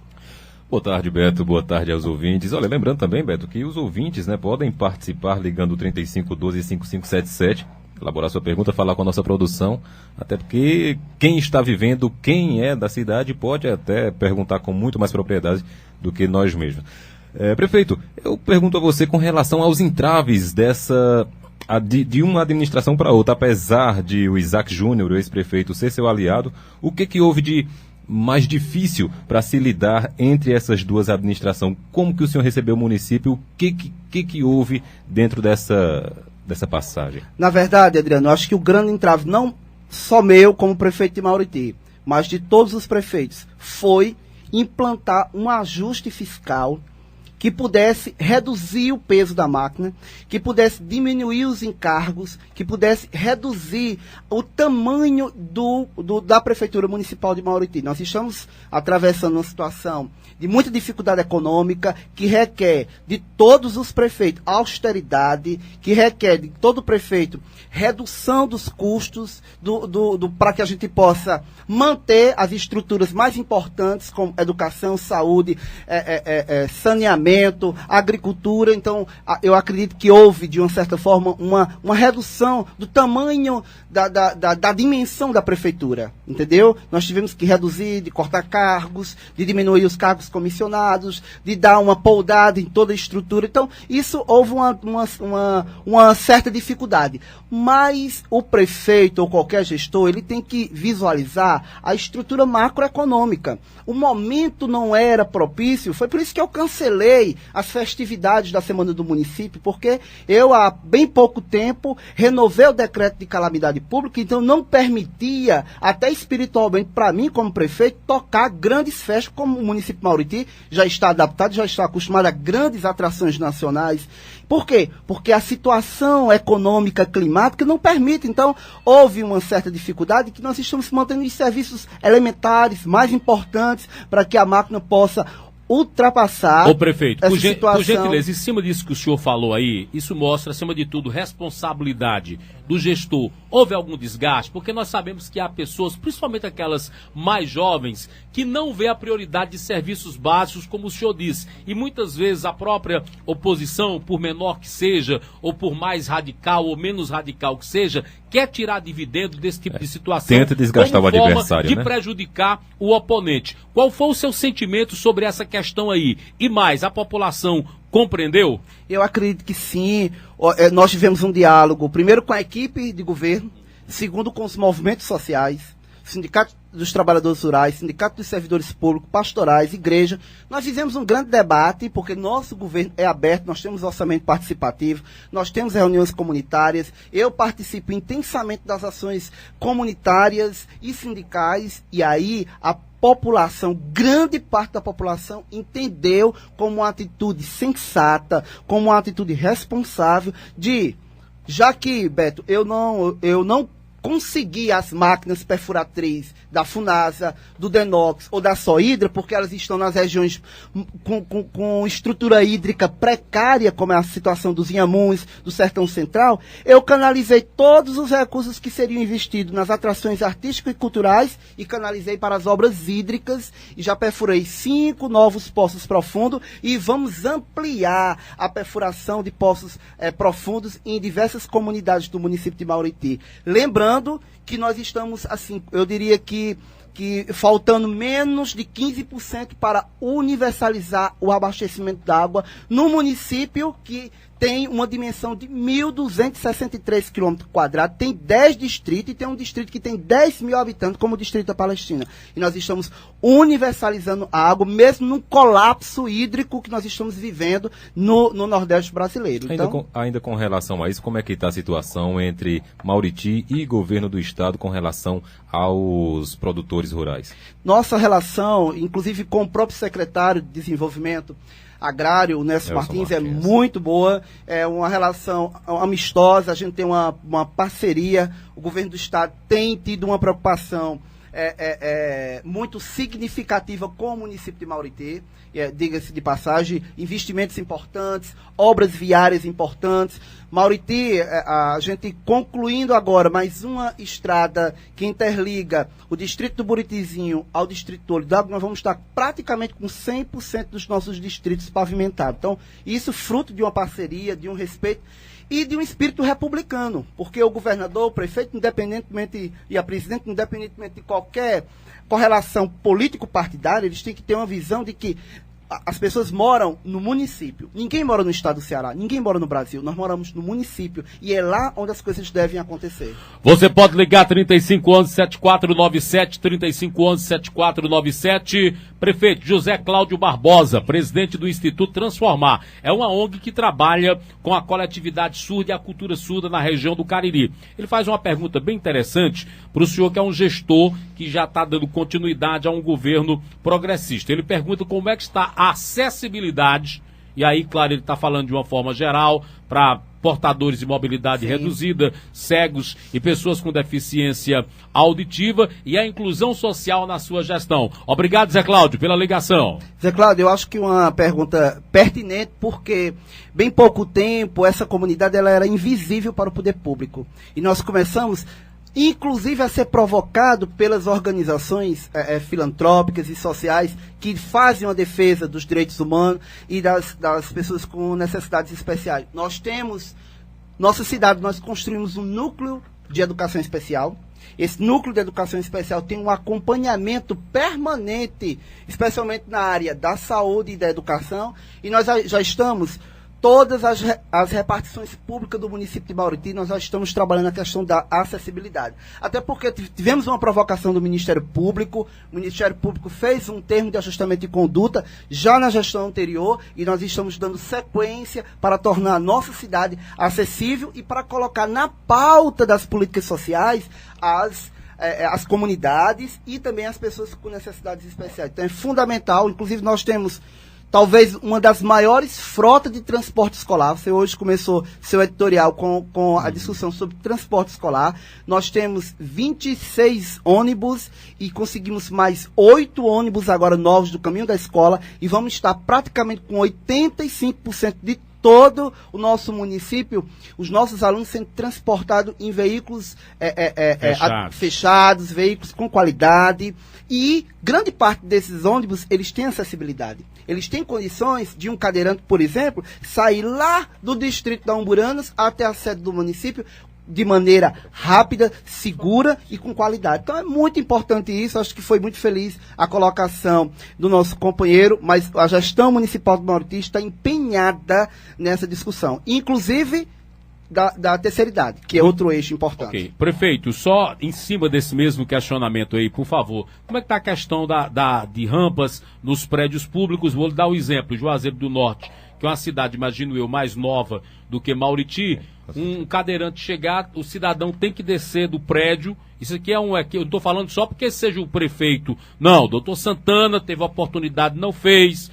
Boa tarde, Beto. Boa tarde aos ouvintes. Olha, lembrando também, Beto, que os ouvintes, né, podem participar ligando o 3512-5577, elaborar sua pergunta, falar com a nossa produção, até porque quem está vivendo, quem é da cidade, pode até perguntar com muito mais propriedade do que nós mesmos. Prefeito, eu pergunto a você com relação aos entraves de uma administração para outra, apesar de o Isaac Júnior, o ex-prefeito, ser seu aliado, o que houve de mais difícil para se lidar entre essas duas administrações? Como que o senhor recebeu o município? O que houve dentro dessa passagem? Na verdade, Adriano, eu acho que o grande entrave, não só meu como prefeito de Mauriti, mas de todos os prefeitos, foi implantar um ajuste fiscal que pudesse reduzir o peso da máquina, que pudesse diminuir os encargos, que pudesse reduzir o tamanho da Prefeitura Municipal de Mauriti. Nós estamos atravessando uma situação de muita dificuldade econômica, que requer de todos os prefeitos austeridade, que requer de todo prefeito redução dos custos para que a gente possa manter as estruturas mais importantes, como educação, saúde, saneamento, agricultura. Então, eu acredito que houve, de uma certa forma, uma redução do tamanho da dimensão da prefeitura, entendeu? Nós tivemos que reduzir, de cortar cargos, de diminuir os cargos comissionados, de dar uma poldada em toda a estrutura. Então, isso houve uma certa dificuldade. Mas o prefeito ou qualquer gestor, ele tem que visualizar a estrutura macroeconômica. O momento não era propício, foi por isso que eu cancelei as festividades da Semana do Município, porque eu, há bem pouco tempo, renovei o decreto de calamidade pública, então não permitia, até espiritualmente, para mim, como prefeito, tocar grandes festas, como o município de Mauriti já está adaptado, já está acostumado a grandes atrações nacionais. Por quê? Porque a situação econômica, climática não permite. Então, houve uma certa dificuldade que nós estamos mantendo os serviços elementares, mais importantes, para que a máquina possa ultrapassar. Ô prefeito, essa por situação. gentileza, em cima disso que o senhor falou aí, isso mostra, acima de tudo, responsabilidade do gestor. Houve algum desgaste? Porque nós sabemos que há pessoas, principalmente aquelas mais jovens, que não vê a prioridade de serviços básicos, como o senhor disse. E muitas vezes a própria oposição, por menor que seja, ou por mais radical ou menos radical que seja, quer tirar dividendo desse tipo de situação. Tenta desgastar o adversário, de né? prejudicar o oponente. Qual foi o seu sentimento sobre essa questão aí? E mais, a população compreendeu? Eu acredito que sim. Nós tivemos um diálogo, primeiro com a equipe de governo, segundo com os movimentos sociais, Sindicato dos Trabalhadores Rurais, Sindicato dos Servidores Públicos, pastorais, igreja. Nós fizemos um grande debate, porque nosso governo é aberto, nós temos orçamento participativo, nós temos reuniões comunitárias, eu participo intensamente das ações comunitárias e sindicais, e aí a população, grande parte da população, entendeu como uma atitude sensata, como uma atitude responsável já que, Beto, eu não consegui as máquinas perfuratriz da Funasa, do Denox ou da Sohidra, porque elas estão nas regiões com estrutura hídrica precária, como é a situação dos Inhamuns, do Sertão Central. Eu canalizei todos os recursos que seriam investidos nas atrações artísticas e culturais e canalizei para as obras hídricas, e já perfurei 5 novos poços profundos, e vamos ampliar a perfuração de poços profundos em diversas comunidades do município de Mauriti. Lembrando que nós estamos, assim, eu diria que faltando menos de 15% para universalizar o abastecimento d'água no município que tem uma dimensão de 1.263 km², tem 10 distritos e tem um distrito que tem 10 mil habitantes, como o Distrito da Palestina. E nós estamos universalizando a água, mesmo num colapso hídrico que nós estamos vivendo no Nordeste brasileiro. Ainda com relação a isso, como é que está a situação entre Mauriti e governo do estado com relação aos produtores rurais? Nossa relação, inclusive com o próprio secretário de Desenvolvimento Agrário, o Nelson Martins, é muito boa, é uma relação amistosa, a gente tem uma parceria, o governo do estado tem tido uma preocupação muito significativa com o município de Mauriti, diga-se de passagem, investimentos importantes, obras viárias importantes. Mauriti, a gente concluindo agora mais uma estrada que interliga o distrito do Buritizinho ao distrito do Olho d'Água, nós vamos estar praticamente com 100% dos nossos distritos pavimentados. Então, isso fruto de uma parceria, de um respeito e de um espírito republicano, porque o governador, o prefeito, independentemente, e a presidente, independentemente de qualquer correlação político-partidária, eles têm que ter uma visão de que as pessoas moram no município. Ninguém mora no estado do Ceará, ninguém mora no Brasil. Nós moramos no município e é lá onde as coisas devem acontecer. Você pode ligar 3511-7497, 3511-7497. Prefeito José Cláudio Barbosa, presidente do Instituto Transformar. É uma ONG que trabalha com a coletividade surda e a cultura surda na região do Cariri. Ele faz uma pergunta bem interessante para o senhor, que é um gestor que já está dando continuidade a um governo progressista. Ele pergunta como é que está a acessibilidade, e aí, claro, ele está falando de uma forma geral, para portadores de mobilidade reduzida, cegos e pessoas com deficiência auditiva, e a inclusão social na sua gestão. Obrigado, Zé Cláudio, pela ligação. Zé Cláudio, eu acho que uma pergunta pertinente, porque bem pouco tempo essa comunidade ela era invisível para o poder público. E nós começamos inclusive a ser provocado pelas organizações filantrópicas e sociais que fazem a defesa dos direitos humanos e das pessoas com necessidades especiais. Nós temos, nossa cidade, nós construímos um núcleo de educação especial. Esse núcleo de educação especial tem um acompanhamento permanente, especialmente na área da saúde e da educação, e nós já estamos... Todas as repartições públicas do município de Mauriti, nós já estamos trabalhando a questão da acessibilidade. Até porque tivemos uma provocação do Ministério Público, o Ministério Público fez um termo de ajustamento de conduta já na gestão anterior, e nós estamos dando sequência para tornar a nossa cidade acessível e para colocar na pauta das políticas sociais as comunidades e também as pessoas com necessidades especiais. Então é fundamental, inclusive nós temos... talvez uma das maiores frotas de transporte escolar. Você hoje começou seu editorial com a discussão sobre transporte escolar. Nós temos 26 ônibus e conseguimos mais 8 ônibus agora novos do caminho da escola, e vamos estar praticamente com 85% de todo o nosso município, os nossos alunos sendo transportados em veículos fechados, veículos com qualidade, e grande parte desses ônibus, eles têm acessibilidade. Eles têm condições de um cadeirante, por exemplo, sair lá do distrito da Umburanas até a sede do município de maneira rápida, segura e com qualidade. Então é muito importante isso. Acho que foi muito feliz a colocação do nosso companheiro, mas a gestão municipal do Mauriti está empenhada nessa discussão, inclusive da terceira idade, que é outro eixo importante. Ok. Prefeito, só em cima desse mesmo questionamento aí, por favor, como é que está a questão de rampas nos prédios públicos? Vou dar um exemplo, Juazeiro do Norte, que é uma cidade, imagino eu, mais nova do que Mauriti. Um cadeirante chegar, o cidadão tem que descer do prédio. Isso aqui eu não estou falando só porque seja o prefeito. Não, o doutor Santana teve a oportunidade, não fez.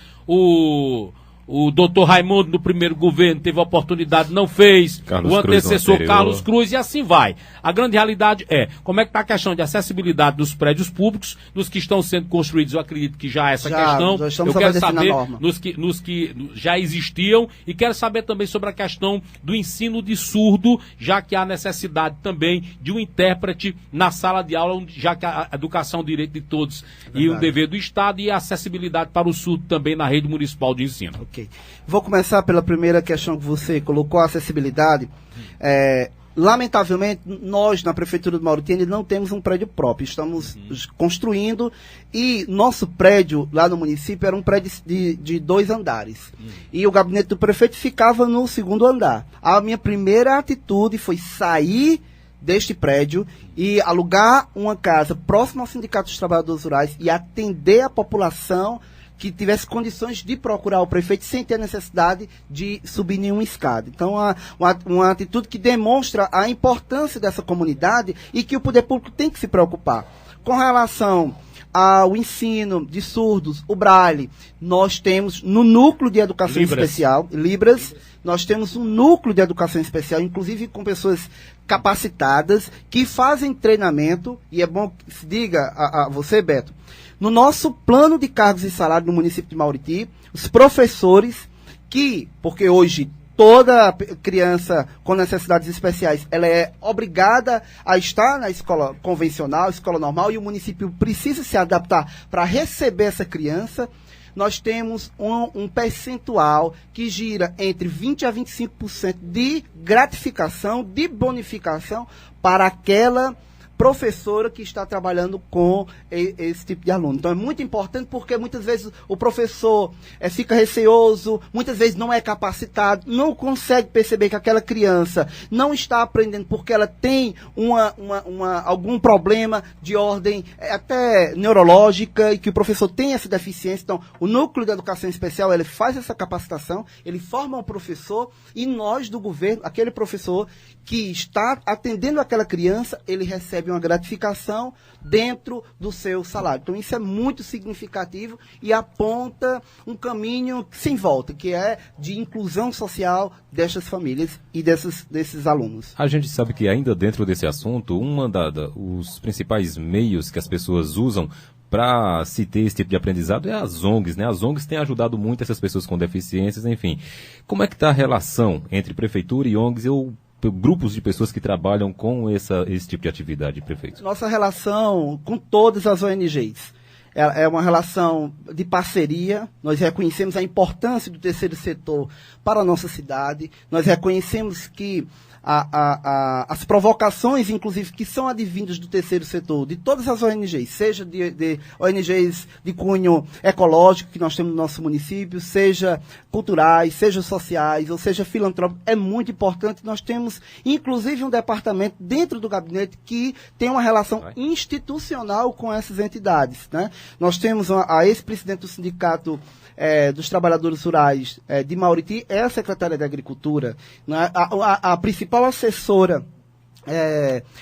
O doutor Raimundo, no primeiro governo, teve a oportunidade, não fez. O antecessor Carlos Cruz, e assim vai. A grande realidade é, como é que está a questão de acessibilidade dos prédios públicos, nos que estão sendo construídos, eu acredito que já há essa questão. Eu quero saber nos que já existiam, e quero saber também sobre a questão do ensino de surdo, já que há necessidade também de um intérprete na sala de aula, já que a educação é um direito de todos e um dever do Estado, e a acessibilidade para o surdo também na rede municipal de ensino. Ok. Vou começar pela primeira questão que você colocou, a acessibilidade. Lamentavelmente, nós, na Prefeitura de Mauriti, não temos um prédio próprio. Estamos construindo, e nosso prédio lá no município era um prédio de 2 andares. E o gabinete do prefeito ficava no 2º andar. A minha primeira atitude foi sair deste prédio e alugar uma casa próxima ao Sindicato dos Trabalhadores Rurais e atender a população que tivesse condições de procurar o prefeito sem ter necessidade de subir nenhuma escada. Então, uma atitude que demonstra a importância dessa comunidade e que o poder público tem que se preocupar. Com relação ao ensino de surdos, o Braille, nós temos no núcleo de educação especial, Libras, nós temos um núcleo de educação especial, inclusive com pessoas capacitadas, que fazem treinamento, e é bom que se diga a você, Beto, no nosso plano de cargos e salários no município de Mauriti, os professores porque hoje toda criança com necessidades especiais, ela é obrigada a estar na escola convencional, escola normal, e o município precisa se adaptar para receber essa criança. Nós temos um percentual que gira entre 20% a 25% de gratificação, de bonificação para aquela professora que está trabalhando com esse tipo de aluno. Então é muito importante, porque muitas vezes o professor fica receoso, muitas vezes não é capacitado, não consegue perceber que aquela criança não está aprendendo porque ela tem algum problema de ordem até neurológica, e que o professor tem essa deficiência. Então o núcleo de educação especial, ele faz essa capacitação, ele forma um professor, e nós do governo, aquele professor que está atendendo aquela criança, ele recebe uma gratificação dentro do seu salário. Então isso é muito significativo e aponta um caminho sem volta, que é de inclusão social destas famílias e desses alunos. A gente sabe que ainda dentro desse assunto, os principais meios que as pessoas usam para se ter esse tipo de aprendizado é as ONGs, né? As ONGs têm ajudado muito essas pessoas com deficiências, enfim. Como é que está a relação entre prefeitura e ONGs ou grupos de pessoas que trabalham com esse tipo de atividade, prefeito? Nossa relação com todas as ONGs é uma relação de parceria. Nós reconhecemos a importância do terceiro setor para a nossa cidade. Nós reconhecemos que as provocações, inclusive, que são advindas do terceiro setor, de todas as ONGs, seja de ONGs de cunho ecológico que nós temos no nosso município, seja culturais, seja sociais, ou seja filantrópicos, é muito importante. Nós temos, inclusive, um departamento dentro do gabinete que tem uma relação institucional com essas entidades, né? Nós temos a ex-presidente do sindicato dos trabalhadores rurais de Mauriti, é a secretária de Agricultura, né? A principal assessora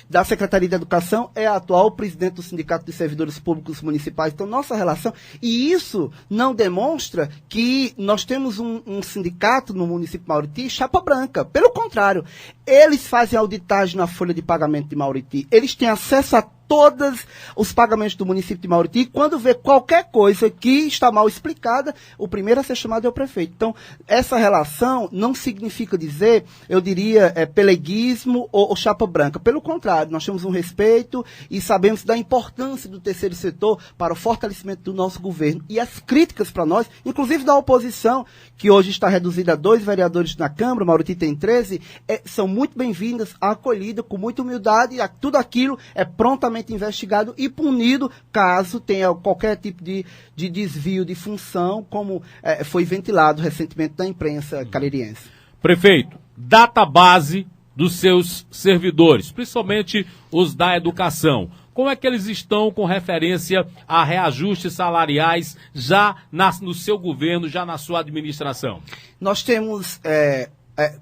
da Secretaria de Educação é a atual presidente do Sindicato de Servidores Públicos Municipais. Então, nossa relação, e isso não demonstra que nós temos um sindicato no município de Mauriti chapa branca. Pelo contrário, eles fazem auditagem na folha de pagamento de Mauriti, eles têm acesso a todos os pagamentos do município de Mauriti, e quando vê qualquer coisa que está mal explicada, o primeiro a ser chamado é o prefeito. Então, essa relação não significa dizer, eu diria, peleguismo ou chapa branca. Pelo contrário, nós temos um respeito e sabemos da importância do terceiro setor para o fortalecimento do nosso governo. E as críticas para nós, inclusive da oposição, que hoje está reduzida a 2 vereadores na Câmara, Mauriti tem 13, são muito bem-vindas, acolhidas com muita humildade, e tudo aquilo é prontamente investigado e punido caso tenha qualquer tipo de desvio de função, como foi ventilado recentemente na imprensa caririense. Prefeito, database dos seus servidores, principalmente os da educação. Como é que eles estão com referência a reajustes salariais já no seu governo, já na sua administração? Nós temos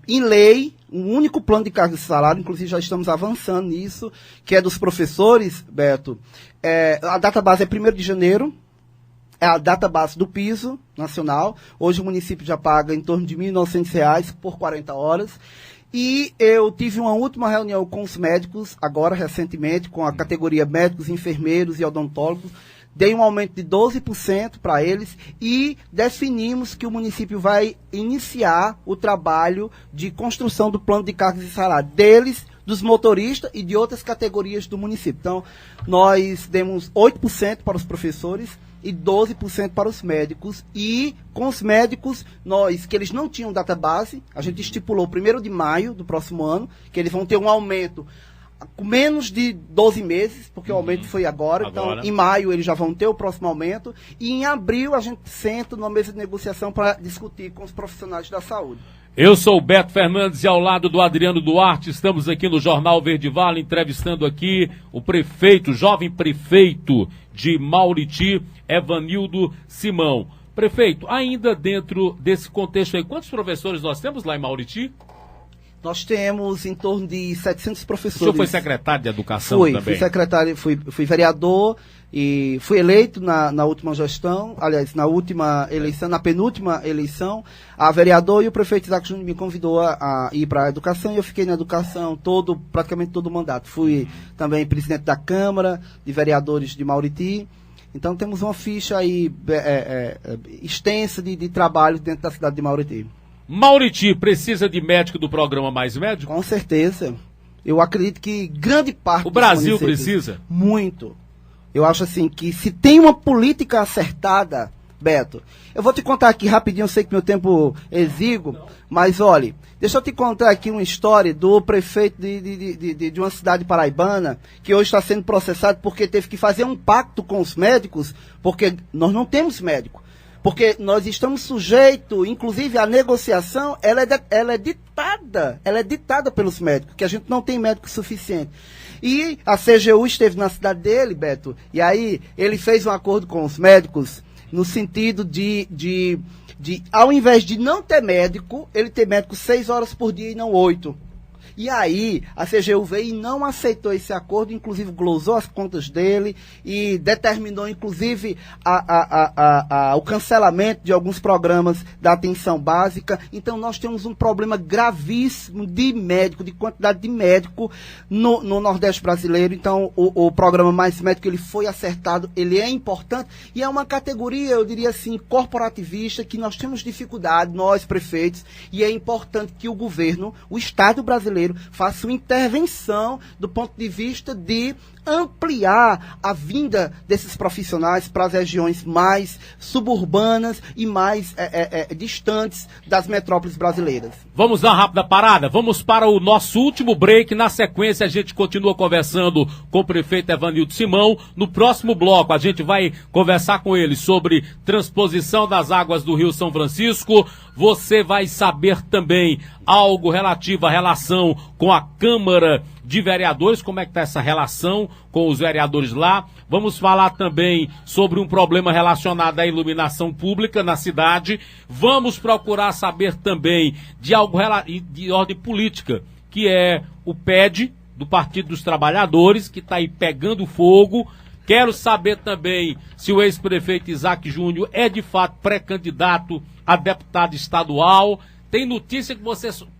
em lei, um único plano de cargos e salário, inclusive já estamos avançando nisso, que é dos professores, Beto. A database é 1º de janeiro, é a database do piso nacional. Hoje o município já paga em torno de R$ 1.900 por 40 horas. E eu tive uma última reunião com os médicos, agora recentemente, com a categoria médicos, enfermeiros e odontólogos. Dei um aumento de 12% para eles e definimos que o município vai iniciar o trabalho de construção do plano de cargos e salários deles, dos motoristas e de outras categorias do município. Então, nós demos 8% para os professores e 12% para os médicos. E com os médicos, que eles não tinham database, a gente estipulou 1º de maio do próximo ano, que eles vão ter um aumento com menos de 12 meses, porque o aumento foi agora. Então em maio eles já vão ter o próximo aumento, e em abril a gente senta numa mesa de negociação para discutir com os profissionais da saúde. Eu sou o Beto Fernandes e ao lado do Adriano Duarte, estamos aqui no Jornal Verde Vale, entrevistando aqui o prefeito, o jovem prefeito de Mauriti, Evanildo Simão. Prefeito, ainda dentro desse contexto aí, quantos professores nós temos lá em Mauriti? Nós temos em torno de 700 professores. O senhor foi secretário de Educação também? Fui secretário, fui vereador e fui eleito na última gestão, aliás, na última eleição, na penúltima eleição, a vereador, e o prefeito Isaac Júnior me convidou a ir para a educação, e eu fiquei na educação praticamente todo o mandato. Fui também presidente da Câmara de Vereadores de Mauriti. Então temos uma ficha aí extensa de trabalho dentro da cidade de Mauriti. Mauriti precisa de médico do programa Mais Médico? Com certeza. Eu acredito que grande parte... O Brasil precisa? Muito. Eu acho assim que se tem uma política acertada, Beto, eu vou te contar aqui rapidinho, eu sei que meu tempo é exíguo, mas olhe, deixa eu te contar aqui uma história do prefeito de uma cidade paraibana, que hoje está sendo processado porque teve que fazer um pacto com os médicos, porque nós não temos médico. Porque nós estamos sujeitos, inclusive a negociação, ela é ditada pelos médicos, que a gente não tem médico suficiente. E a CGU esteve na cidade dele, Beto, e aí ele fez um acordo com os médicos no sentido de ao invés de não ter médico, ele ter médico 6 horas por dia e não 8. E aí, a CGU veio e não aceitou esse acordo, inclusive glosou as contas dele e determinou, inclusive, o cancelamento de alguns programas da atenção básica. Então, nós temos um problema gravíssimo de médico, de quantidade de médico no Nordeste brasileiro. Então, o programa Mais Médico, ele foi acertado, ele é importante e é uma categoria, eu diria assim, corporativista, que nós temos dificuldade, nós, prefeitos, e é importante que o governo, o Estado brasileiro, faça uma intervenção do ponto de vista de ampliar a vinda desses profissionais para as regiões mais suburbanas e mais distantes das metrópoles brasileiras. Vamos dar uma rápida parada, vamos para o nosso último break. Na sequência a gente continua conversando com o prefeito Evanildo Simão. No próximo bloco a gente vai conversar com ele sobre transposição das águas do Rio São Francisco. Você vai saber também algo relativo à relação com a Câmara de Vereadores, como é que está essa relação com os vereadores lá. Vamos falar também sobre um problema relacionado à iluminação pública na cidade. Vamos procurar saber também de algo de ordem política, que é o PED, do Partido dos Trabalhadores, que está aí pegando fogo. Quero saber também se o ex-prefeito Isaac Júnior é de fato pré-candidato a deputado estadual. Tem notícia que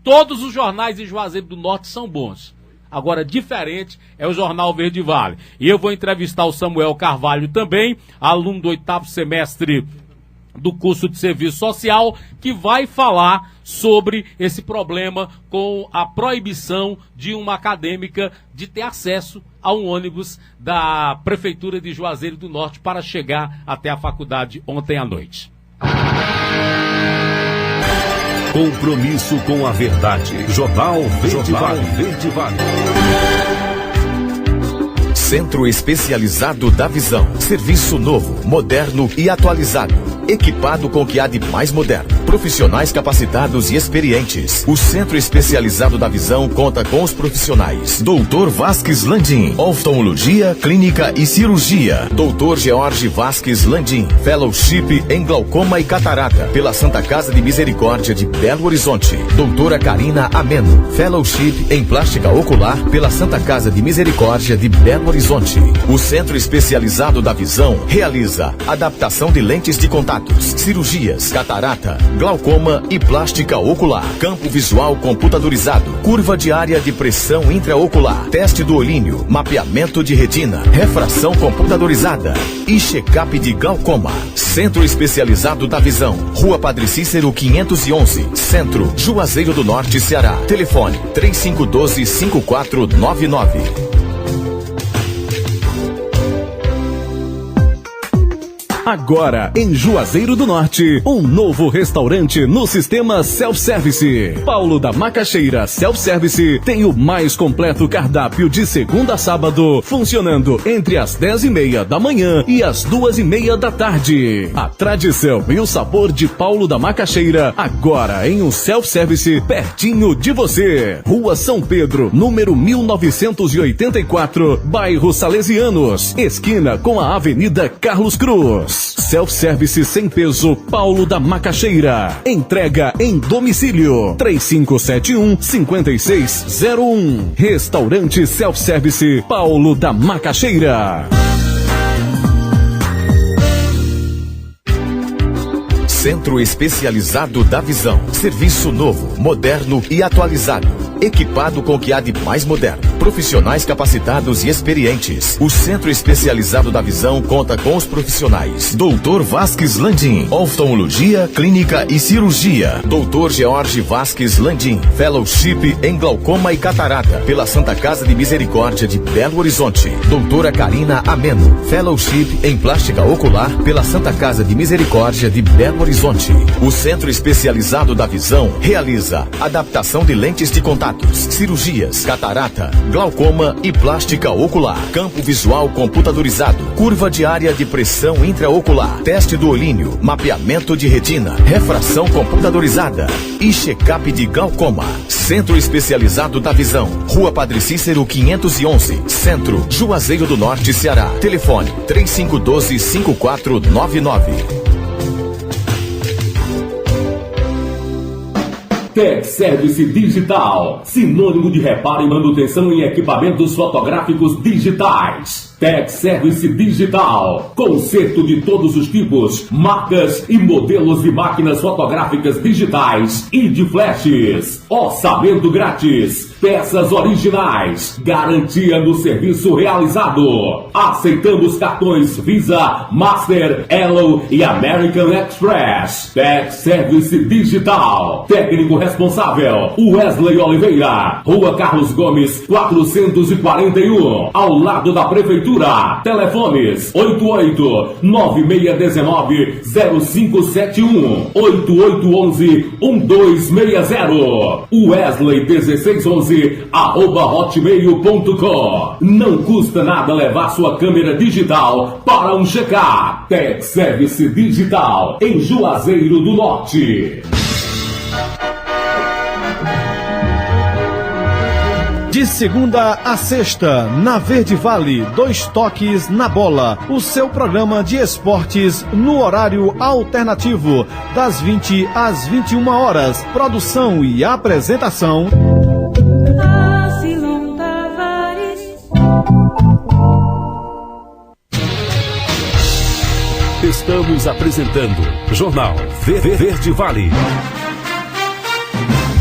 todos os jornais de Juazeiro do Norte são bons. Agora, diferente é o Jornal Verde Vale. E eu vou entrevistar o Samuel Carvalho também, aluno do 8º semestre do curso de Serviço Social, que vai falar sobre esse problema com a proibição de uma acadêmica de ter acesso a um ônibus da Prefeitura de Juazeiro do Norte para chegar até a faculdade ontem à noite. Compromisso com a verdade. Jornal Verde Vale. Centro Especializado da Visão. Serviço novo, moderno e atualizado. Equipado com o que há de mais moderno. Profissionais capacitados e experientes. O Centro Especializado da Visão conta com os profissionais Dr. Vasques Landim, oftalmologia, clínica e cirurgia. Dr. George Vasques Landim, fellowship em glaucoma e catarata pela Santa Casa de Misericórdia de Belo Horizonte. Doutora Karina Ameno, fellowship em plástica ocular pela Santa Casa de Misericórdia de Belo Horizonte. O Centro Especializado da Visão realiza adaptação de lentes de contatos, cirurgias, catarata, glaucoma e plástica ocular, campo visual computadorizado, curva diária de pressão intraocular, teste do olhinho, mapeamento de retina, refração computadorizada e check-up de glaucoma. Centro Especializado da Visão, Rua Padre Cícero 511, Centro, Juazeiro do Norte, Ceará. Telefone 3512-5499. Agora, em Juazeiro do Norte, um novo restaurante no sistema Self-Service. Paulo da Macaxeira Self-Service tem o mais completo cardápio de segunda a sábado, funcionando entre as 10h30 da manhã e as 2h30 da tarde. A tradição e o sabor de Paulo da Macaxeira, agora em um Self-Service pertinho de você. Rua São Pedro, número 1984, bairro Salesianos, esquina com a Avenida Carlos Cruz. Self-service sem peso Paulo da Macaxeira. Entrega em domicílio. 3571-5601. Restaurante Self-service Paulo da Macaxeira. Centro Especializado da Visão. Serviço novo, moderno e atualizado. Equipado com o que há de mais moderno. Profissionais capacitados e experientes. O Centro Especializado da Visão conta com os profissionais Dr. Vasques Landim, oftalmologia, clínica e cirurgia. Dr. George Vasques Landim, fellowship em glaucoma e catarata pela Santa Casa de Misericórdia de Belo Horizonte. Doutora Karina Ameno, fellowship em plástica ocular pela Santa Casa de Misericórdia de Belo Horizonte. O Centro Especializado da Visão realiza adaptação de lentes de contato, cirurgias, catarata, glaucoma e plástica ocular, campo visual computadorizado, curva diária de pressão intraocular, teste do olhinho, mapeamento de retina, refração computadorizada e check-up de glaucoma. Centro Especializado da Visão, Rua Padre Cícero 511, Centro, Juazeiro do Norte, Ceará. Telefone 3512-5499. Tech Service Digital, sinônimo de reparo e manutenção em equipamentos fotográficos digitais. Tech Service Digital, conserto de todos os tipos, marcas e modelos de máquinas fotográficas digitais e de flashes. Orçamento grátis, peças originais, garantia no serviço realizado. Aceitamos cartões Visa, Master, Elo e American Express. Tech Service Digital, técnico responsável Wesley Oliveira, Rua Carlos Gomes 441, ao lado da Prefeitura. Telefones 88-9619-0571, 8811-1260, Wesley 1611 @hotmail.com. Não custa nada levar sua câmera digital para um check-up. Tech Service Digital em Juazeiro do Norte. De segunda a sexta, na Verde Vale, 2 toques na bola. O seu programa de esportes no horário alternativo, das 20 às 21 horas. Produção e apresentação. Estamos apresentando Jornal Verde Vale.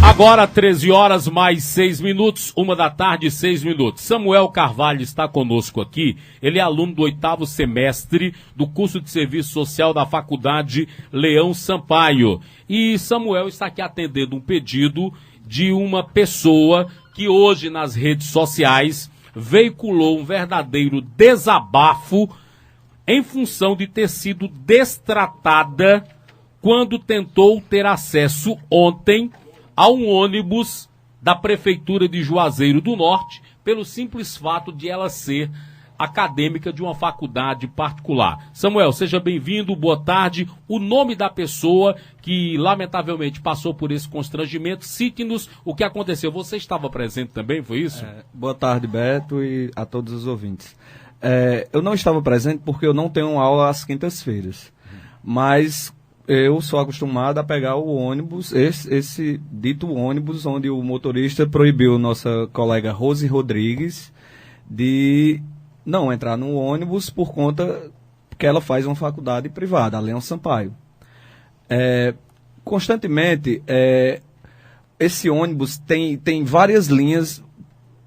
Agora 13 horas mais 6 minutos, 1 da tarde, 6 minutos. Samuel Carvalho está conosco aqui. Ele é aluno do 8º semestre do curso de Serviço Social da Faculdade Leão Sampaio. E Samuel está aqui atendendo um pedido de uma pessoa que hoje nas redes sociais veiculou um verdadeiro desabafo em função de ter sido destratada quando tentou ter acesso ontem a um ônibus da Prefeitura de Juazeiro do Norte, pelo simples fato de ela ser acadêmica de uma faculdade particular. Samuel, seja bem-vindo, boa tarde. O nome da pessoa que lamentavelmente passou por esse constrangimento, cite-nos o que aconteceu. Você estava presente também, foi isso? Boa tarde, Beto, e a todos os ouvintes. Eu não estava presente porque eu não tenho aula às quintas-feiras, mas eu sou acostumado a pegar o ônibus, esse dito ônibus, onde o motorista proibiu nossa colega Rose Rodrigues de não entrar no ônibus por conta que ela faz uma faculdade privada, a Leão Sampaio. Constantemente, esse ônibus tem várias linhas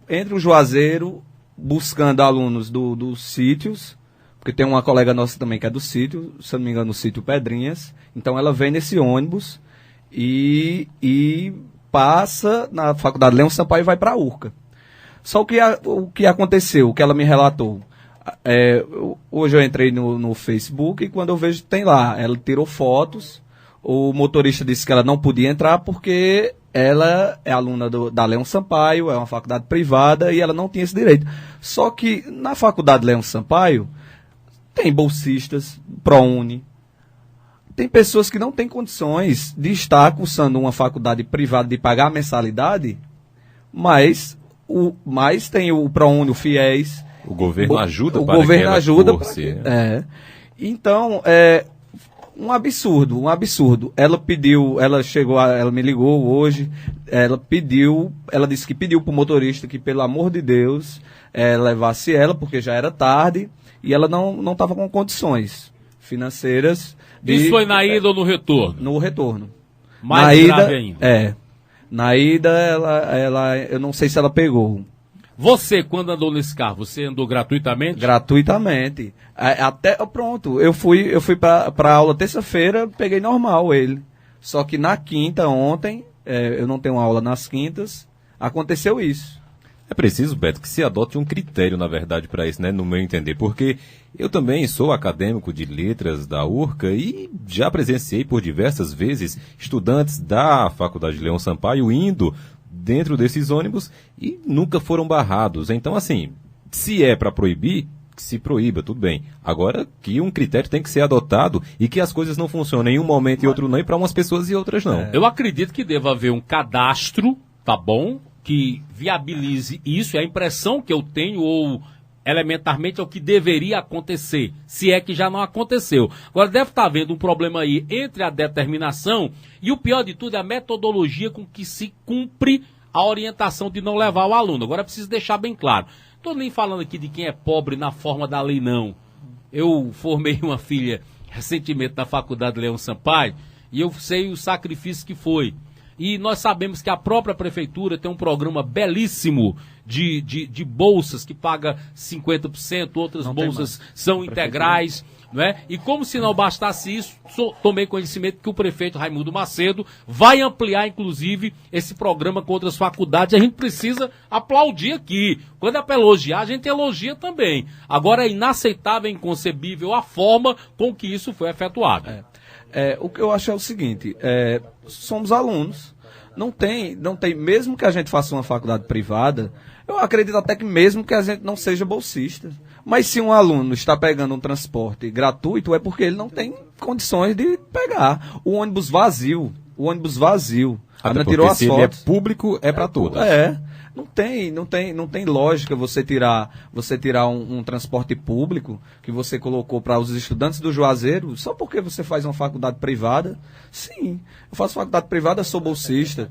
entre o Juazeiro, buscando alunos dos sítios, porque tem uma colega nossa também que é do sítio, se eu não me engano, no sítio Pedrinhas. Então ela vem nesse ônibus e passa na Faculdade Leão Sampaio e vai para a Urca. Só o que aconteceu, o que ela me relatou. Hoje eu entrei no Facebook e quando eu vejo, tem lá, ela tirou fotos, o motorista disse que ela não podia entrar porque ela é aluna da Leão Sampaio, é uma faculdade privada e ela não tinha esse direito. Só que na Faculdade Leão Sampaio tem bolsistas, ProUni, tem pessoas que não têm condições de estar cursando uma faculdade privada, de pagar a mensalidade, mas tem o ProUni, o FIES. O governo ajuda o para governo que ela ajuda curse. Então, um absurdo. Ela me ligou hoje, ela disse que pediu pro motorista que, pelo amor de Deus, levasse ela, porque já era tarde, e ela não estava com condições financeiras. Isso foi na ida ou no retorno? No retorno. Mais grave ainda. Na ida, eu não sei se ela pegou. Você, quando andou nesse carro, você andou gratuitamente? Gratuitamente. Pronto, eu fui pra aula terça-feira, peguei normal ele. Só que na quinta, ontem, eu não tenho aula nas quintas, aconteceu isso. É preciso, Beto, que se adote um critério, na verdade, para isso, né, no meu entender, porque eu também sou acadêmico de letras da URCA e já presenciei por diversas vezes estudantes da Faculdade Leão Sampaio indo dentro desses ônibus e nunca foram barrados. Então, assim, se é para proibir, que se proíba, tudo bem. Agora que um critério tem que ser adotado e que as coisas não funcionem em um momento e outro não, e para umas pessoas e outras não. Eu acredito que deva haver um cadastro, tá bom, que viabilize isso. É a impressão que eu tenho, ou elementarmente é o que deveria acontecer, se é que já não aconteceu. Agora deve estar havendo um problema aí entre a determinação e o pior de tudo é a metodologia com que se cumpre a orientação de não levar o aluno. Agora é preciso deixar bem claro. Estou nem falando aqui de quem é pobre na forma da lei, não. Eu formei uma filha recentemente na Faculdade Leão Sampaio e eu sei o sacrifício que foi. E nós sabemos que a própria prefeitura tem um programa belíssimo de bolsas que paga 50%, outras bolsas são integrais, não é? E como se não bastasse isso, tomei conhecimento que o prefeito Raimundo Macedo vai ampliar, inclusive, esse programa com outras faculdades. A gente precisa aplaudir aqui. Quando é para elogiar, a gente elogia também. Agora é inaceitável, inconcebível a forma com que isso foi efetuado. O que eu acho é o seguinte, somos alunos, não tem, mesmo que a gente faça uma faculdade privada, eu acredito até que mesmo que a gente não seja bolsista, mas se um aluno está pegando um transporte gratuito, é porque ele não tem condições de pegar o ônibus vazio, Até porque se ele é público, é para todos. Não tem lógica você tirar um transporte público que você colocou para os estudantes do Juazeiro só porque você faz uma faculdade privada. Sim, eu faço faculdade privada, sou bolsista.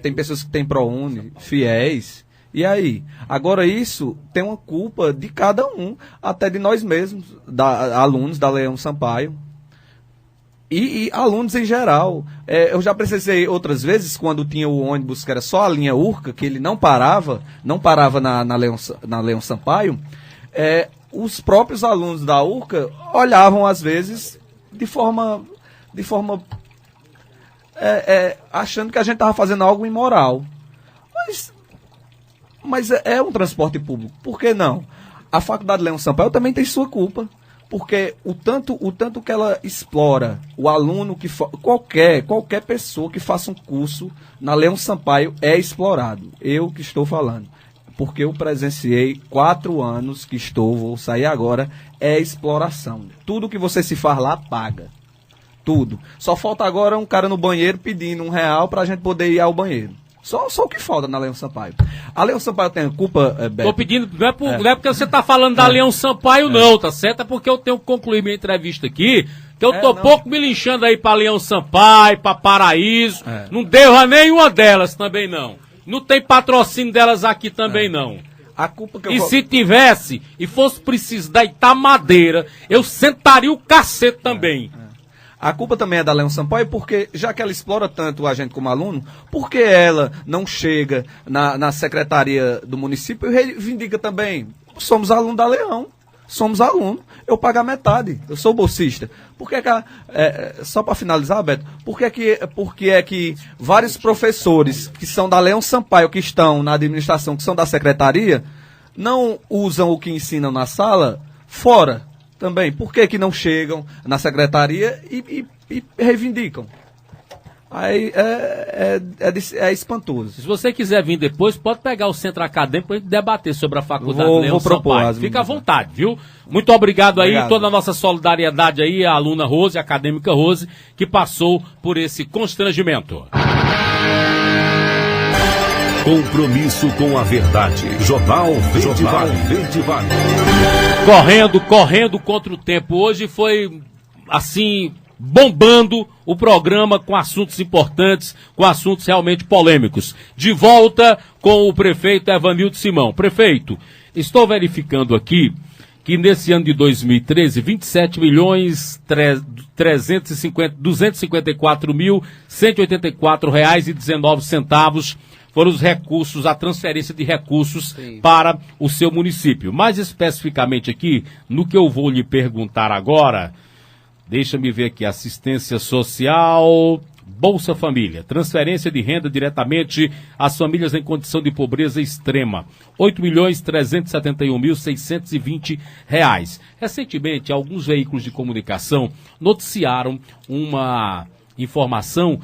Tem pessoas que têm ProUni, fiéis. E aí? Agora isso tem uma culpa de cada um, até de nós mesmos, alunos da Leão Sampaio. E alunos em geral. Eu já precisei outras vezes, quando tinha o ônibus que era só a linha URCA, que ele não parava na Leão Sampaio, os próprios alunos da URCA olhavam às vezes de forma achando que a gente estava fazendo algo imoral. Mas é um transporte público, por que não? A Faculdade Leão Sampaio também tem sua culpa. Porque o tanto que ela explora o aluno, qualquer pessoa que faça um curso na Leão Sampaio é explorado. Eu que estou falando. Porque eu presenciei 4 anos que vou sair agora, é exploração. Tudo que você se faz lá, paga. Tudo. Só falta agora um cara no banheiro pedindo R$1 para a gente poder ir ao banheiro. Só o que falta na Leão Sampaio. A Leão Sampaio tem a culpa, Beto? Tô pedindo, não é porque você tá falando da Leão Sampaio, não, tá certo? É porque eu tenho que concluir minha entrevista aqui, que eu tô pouco me linchando aí pra Leão Sampaio, pra Paraíso. Não deu a nenhuma delas também, não. Não tem patrocínio delas aqui também, não. A culpa que e se tivesse, e fosse preciso deitar madeira, eu sentaria o cacete também. A culpa também é da Leão Sampaio, porque já que ela explora tanto a gente como aluno, por que ela não chega na secretaria do município e reivindica também? Somos aluno da Leão, eu pago a metade, eu sou bolsista. Por que só para finalizar, Beto, por que é que vários professores que são da Leão Sampaio, que estão na administração, que são da secretaria, não usam o que ensinam na sala fora? Também, por que não chegam na secretaria e reivindicam? Aí é espantoso. Se você quiser vir depois, pode pegar o centro acadêmico para a gente debater sobre a faculdade Leão Sampaio. Fica à vontade, viu? Muito obrigado aí, toda a nossa solidariedade aí, a aluna Rose, a acadêmica Rose, que passou por esse constrangimento. Compromisso com a verdade. Jornal Verde Vale. Verde Vale. Correndo contra o tempo. Hoje foi, assim, bombando o programa com assuntos importantes, com assuntos realmente polêmicos. De volta com o prefeito Evanildo Simão. Prefeito, estou verificando aqui que nesse ano de 2013, 27.254.184 reais e 19 centavos foram os recursos, a transferência de recursos para o seu município. Mais especificamente aqui, no que eu vou lhe perguntar agora, deixa-me ver aqui, assistência social, Bolsa Família, transferência de renda diretamente às famílias em condição de pobreza extrema, R$ 8.371.620. Recentemente, alguns veículos de comunicação noticiaram uma informação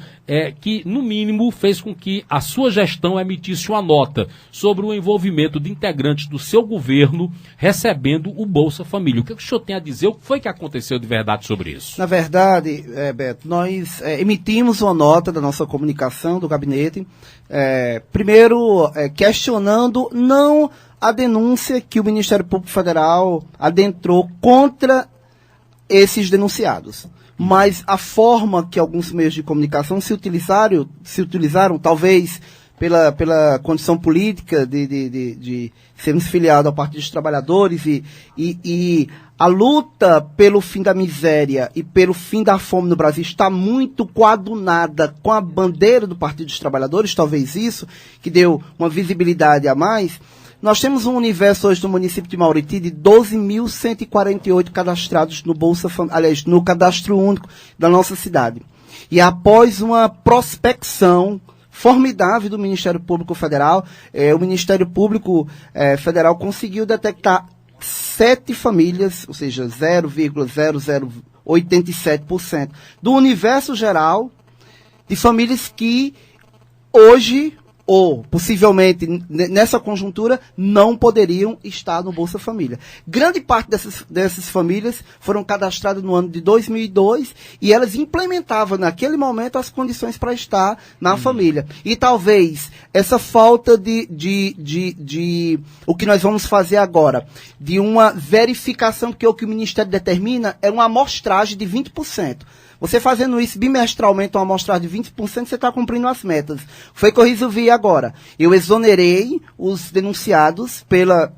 que, no mínimo, fez com que a sua gestão emitisse uma nota sobre o envolvimento de integrantes do seu governo recebendo o Bolsa Família. O que o senhor tem a dizer? O que foi que aconteceu de verdade sobre isso? Na verdade, Beto, nós emitimos uma nota da nossa comunicação, do gabinete, primeiro questionando não a denúncia que o Ministério Público Federal adentrou contra esses denunciados, mas a forma que alguns meios de comunicação se utilizaram talvez pela condição política de sermos filiados ao Partido dos Trabalhadores e a luta pelo fim da miséria e pelo fim da fome no Brasil está muito coadunada com a bandeira do Partido dos Trabalhadores, talvez isso que deu uma visibilidade a mais. Nós temos um universo hoje no município de Mauriti de 12.148 cadastrados no no cadastro único da nossa cidade. E após uma prospecção formidável do Ministério Público Federal, o Ministério Público Federal conseguiu detectar 7 famílias, ou seja, 0,0087% do universo geral de famílias que hoje, ou possivelmente nessa conjuntura, não poderiam estar no Bolsa Família. Grande parte dessas famílias foram cadastradas no ano de 2002 e elas implementavam naquele momento as condições para estar na família. E talvez essa falta de o que nós vamos fazer agora, de uma verificação, porque o que o Ministério determina é uma amostragem de 20%. Você fazendo isso bimestralmente, uma amostragem de 20%, você está cumprindo as metas. Foi o que eu resolvi agora. Eu exonerei os denunciados pelo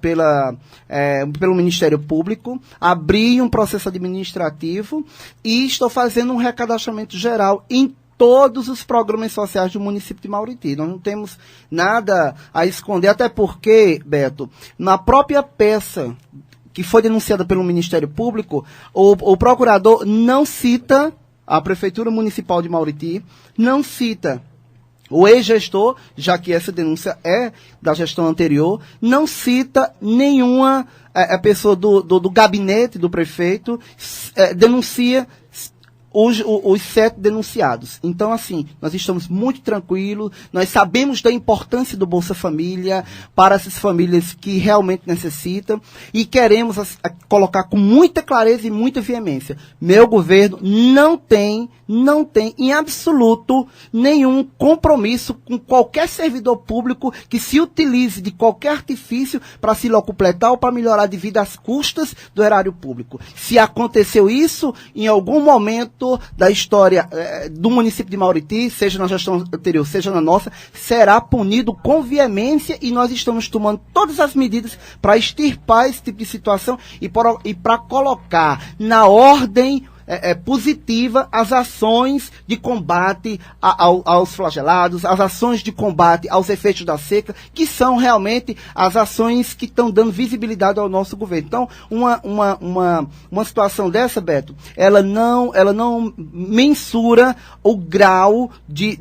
Ministério Público, abri um processo administrativo e estou fazendo um recadastramento geral em todos os programas sociais do município de Mauriti. Nós não temos nada a esconder, até porque, Beto, na própria peça que foi denunciada pelo Ministério Público, o procurador não cita a Prefeitura Municipal de Mauriti, não cita o ex-gestor, já que essa denúncia é da gestão anterior, não cita nenhuma pessoa do gabinete do prefeito, denuncia os 7 denunciados. Então, assim, nós estamos muito tranquilos, nós sabemos da importância do Bolsa Família para essas famílias que realmente necessitam e queremos colocar com muita clareza e muita veemência. Meu governo não tem em absoluto nenhum compromisso com qualquer servidor público que se utilize de qualquer artifício para se locupletar ou para melhorar de vida às custas do erário público. Se aconteceu isso em algum momento da história do município de Mauriti, seja na gestão anterior, seja na nossa, será punido com veemência e nós estamos tomando todas as medidas para extirpar esse tipo de situação e para colocar na ordem positiva as ações de combate aos flagelados, as ações de combate aos efeitos da seca, que são realmente as ações que estão dando visibilidade ao nosso governo. Então, uma situação dessa, Beto, ela não mensura o grau de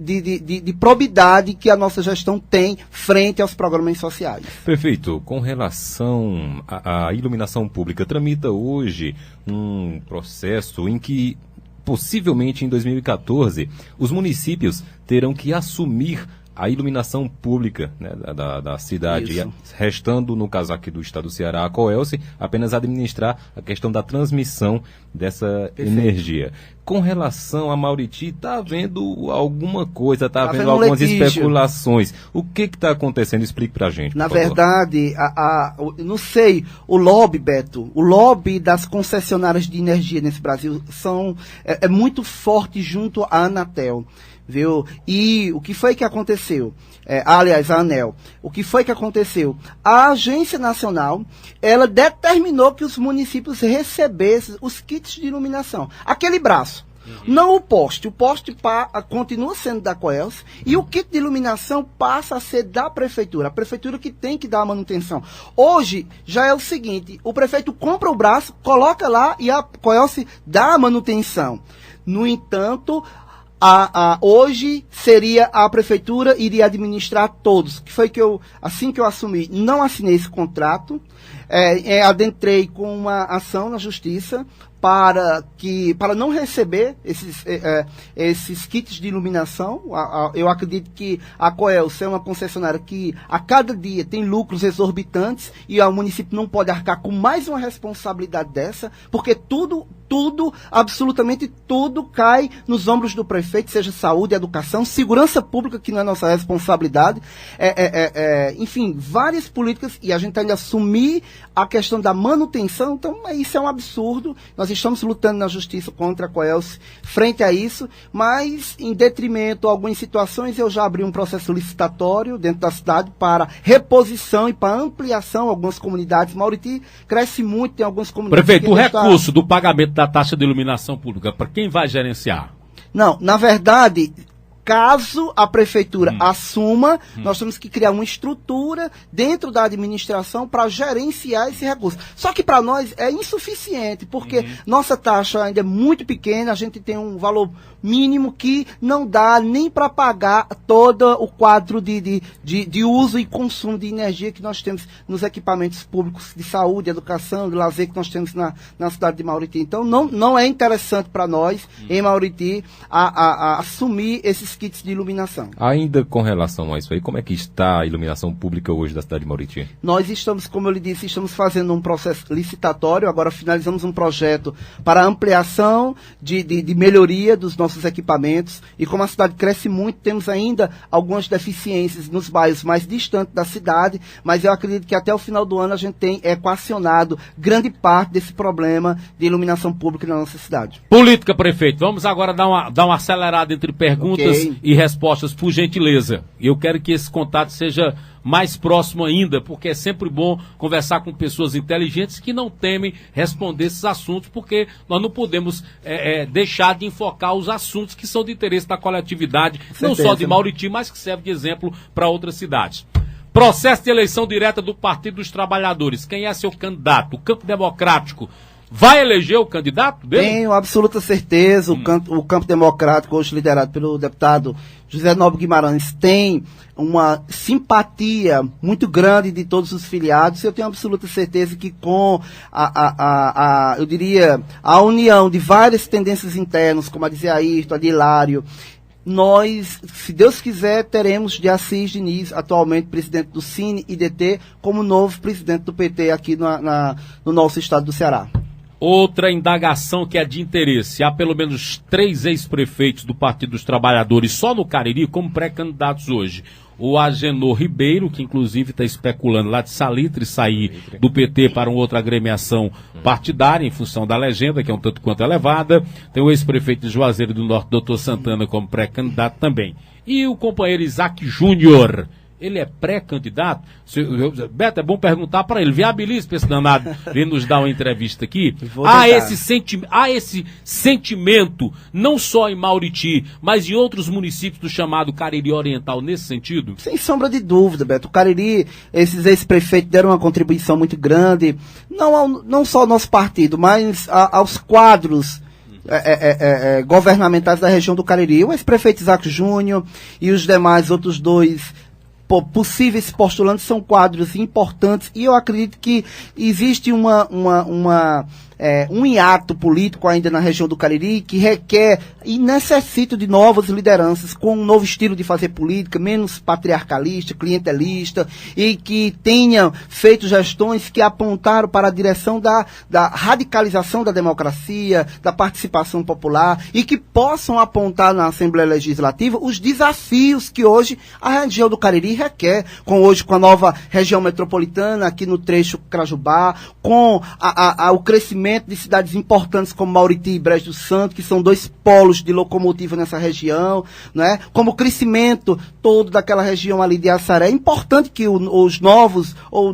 probidade que a nossa gestão tem frente aos programas sociais. Prefeito, com relação à iluminação pública, tramita hoje um processo em que, possivelmente em 2014, os municípios terão que assumir a iluminação pública, né, da cidade, Isso. restando, no caso aqui do estado do Ceará, a Coelce apenas administrar a questão da transmissão dessa energia. Com relação a Mauriti, está havendo alguma coisa, está havendo algumas especulações. O que está acontecendo? Explique para a gente. Na verdade, não sei, o lobby, Beto, o lobby das concessionárias de energia nesse Brasil é muito forte junto à Anatel. Viu? E o que foi que aconteceu? Aliás, a ANEEL. O que foi que aconteceu? A Agência Nacional, ela determinou que os municípios recebessem os kits de iluminação. Aquele braço. Não o poste. O poste continua sendo da Coelce e o kit de iluminação passa a ser da prefeitura. A prefeitura que tem que dar a manutenção. Hoje já é o seguinte, o prefeito compra o braço, coloca lá e a Coelce dá a manutenção. No entanto, hoje seria a prefeitura iria administrar todos. Que foi que assim que eu assumi, não assinei esse contrato, adentrei com uma ação na justiça para não receber esses kits de iluminação. Eu acredito que a Coelce é uma concessionária que a cada dia tem lucros exorbitantes e o município não pode arcar com mais uma responsabilidade dessa, porque tudo, absolutamente tudo cai nos ombros do prefeito, seja saúde, educação, segurança pública, que não é nossa responsabilidade, enfim, várias políticas, e a gente tem que assumir a questão da manutenção. Então isso é um absurdo. Nós estamos lutando na justiça contra a Coelce frente a isso, mas em detrimento a algumas situações eu já abri um processo licitatório dentro da cidade para reposição e para ampliação. Algumas comunidades, Mauriti cresce muito, tem algumas comunidades... Prefeito, o recurso do pagamento da taxa de iluminação pública, para quem vai gerenciar? Não, na verdade... Caso a prefeitura assuma, nós temos que criar uma estrutura dentro da administração para gerenciar esse recurso. Só que para nós é insuficiente, porque nossa taxa ainda é muito pequena, a gente tem um valor mínimo que não dá nem para pagar todo o quadro de uso e consumo de energia que nós temos nos equipamentos públicos de saúde, educação, de lazer que nós temos na cidade de Mauriti. Então não é interessante para nós, em Mauriti, assumir esses kits de iluminação. Ainda com relação a isso aí, como é que está a iluminação pública hoje da cidade de Mauriti? Nós estamos, como eu lhe disse, estamos fazendo um processo licitatório, agora finalizamos um projeto para ampliação de melhoria dos nossos equipamentos, e como a cidade cresce muito, temos ainda algumas deficiências nos bairros mais distantes da cidade, mas eu acredito que até o final do ano a gente tem equacionado grande parte desse problema de iluminação pública na nossa cidade. Política, prefeito. Vamos agora dar uma acelerada entre perguntas e respostas, por gentileza. Eu quero que esse contato seja mais próximo ainda, porque é sempre bom conversar com pessoas inteligentes que não temem responder esses assuntos, porque nós não podemos deixar de enfocar os assuntos que são de interesse da coletividade, não só de Mauriti, mas que serve de exemplo para outras cidades. Processo de eleição direta do Partido dos Trabalhadores. Quem é seu candidato? O Campo Democrático vai eleger o candidato dele? Tenho absoluta certeza. O Campo Democrático, hoje liderado pelo deputado José Nobre Guimarães, tem uma simpatia muito grande de todos os filiados. Eu tenho absoluta certeza que com eu diria, a união de várias tendências internas, como a de Zé Ayrton, a de Hilário, nós, se Deus quiser, teremos de Assis Diniz, atualmente presidente do Cine-IDT, como novo presidente do PT aqui no nosso estado do Ceará. Outra indagação que é de interesse. Há pelo menos 3 ex-prefeitos do Partido dos Trabalhadores só no Cariri como pré-candidatos hoje. O Agenor Ribeiro, que inclusive está especulando lá de Salitre sair do PT para uma outra agremiação partidária, em função da legenda, que é um tanto quanto elevada. Tem o ex-prefeito de Juazeiro do Norte, Dr. Santana, como pré-candidato também. E o companheiro Isaac Júnior, ele é pré-candidato? Beto, é bom perguntar para ele. Viabiliza para esse danado vir nos dar uma entrevista aqui. Há esse sentimento, não só em Mauriti, mas em outros municípios do chamado Cariri Oriental, nesse sentido? Sem sombra de dúvida, Beto. O Cariri, esses ex-prefeitos deram uma contribuição muito grande, não só ao nosso partido, mas aos quadros governamentais da região do Cariri. O ex-prefeito Isaac Júnior e os demais outros 2 possíveis postulantes são quadros importantes, e eu acredito que existe uma um hiato político ainda na região do Cariri, que requer e necessita de novas lideranças, com um novo estilo de fazer política, menos patriarcalista, clientelista, e que tenham feito gestões que apontaram para a direção da radicalização da democracia, da participação popular, e que possam apontar na Assembleia Legislativa os desafios que hoje a região do Cariri requer, com a nova região metropolitana aqui no trecho Crajubá, com o crescimento de cidades importantes como Mauriti e Brejo do Santo, que são 2 polos de locomotiva nessa região, né? Como o crescimento todo daquela região ali de Assaré. É importante que os novos ou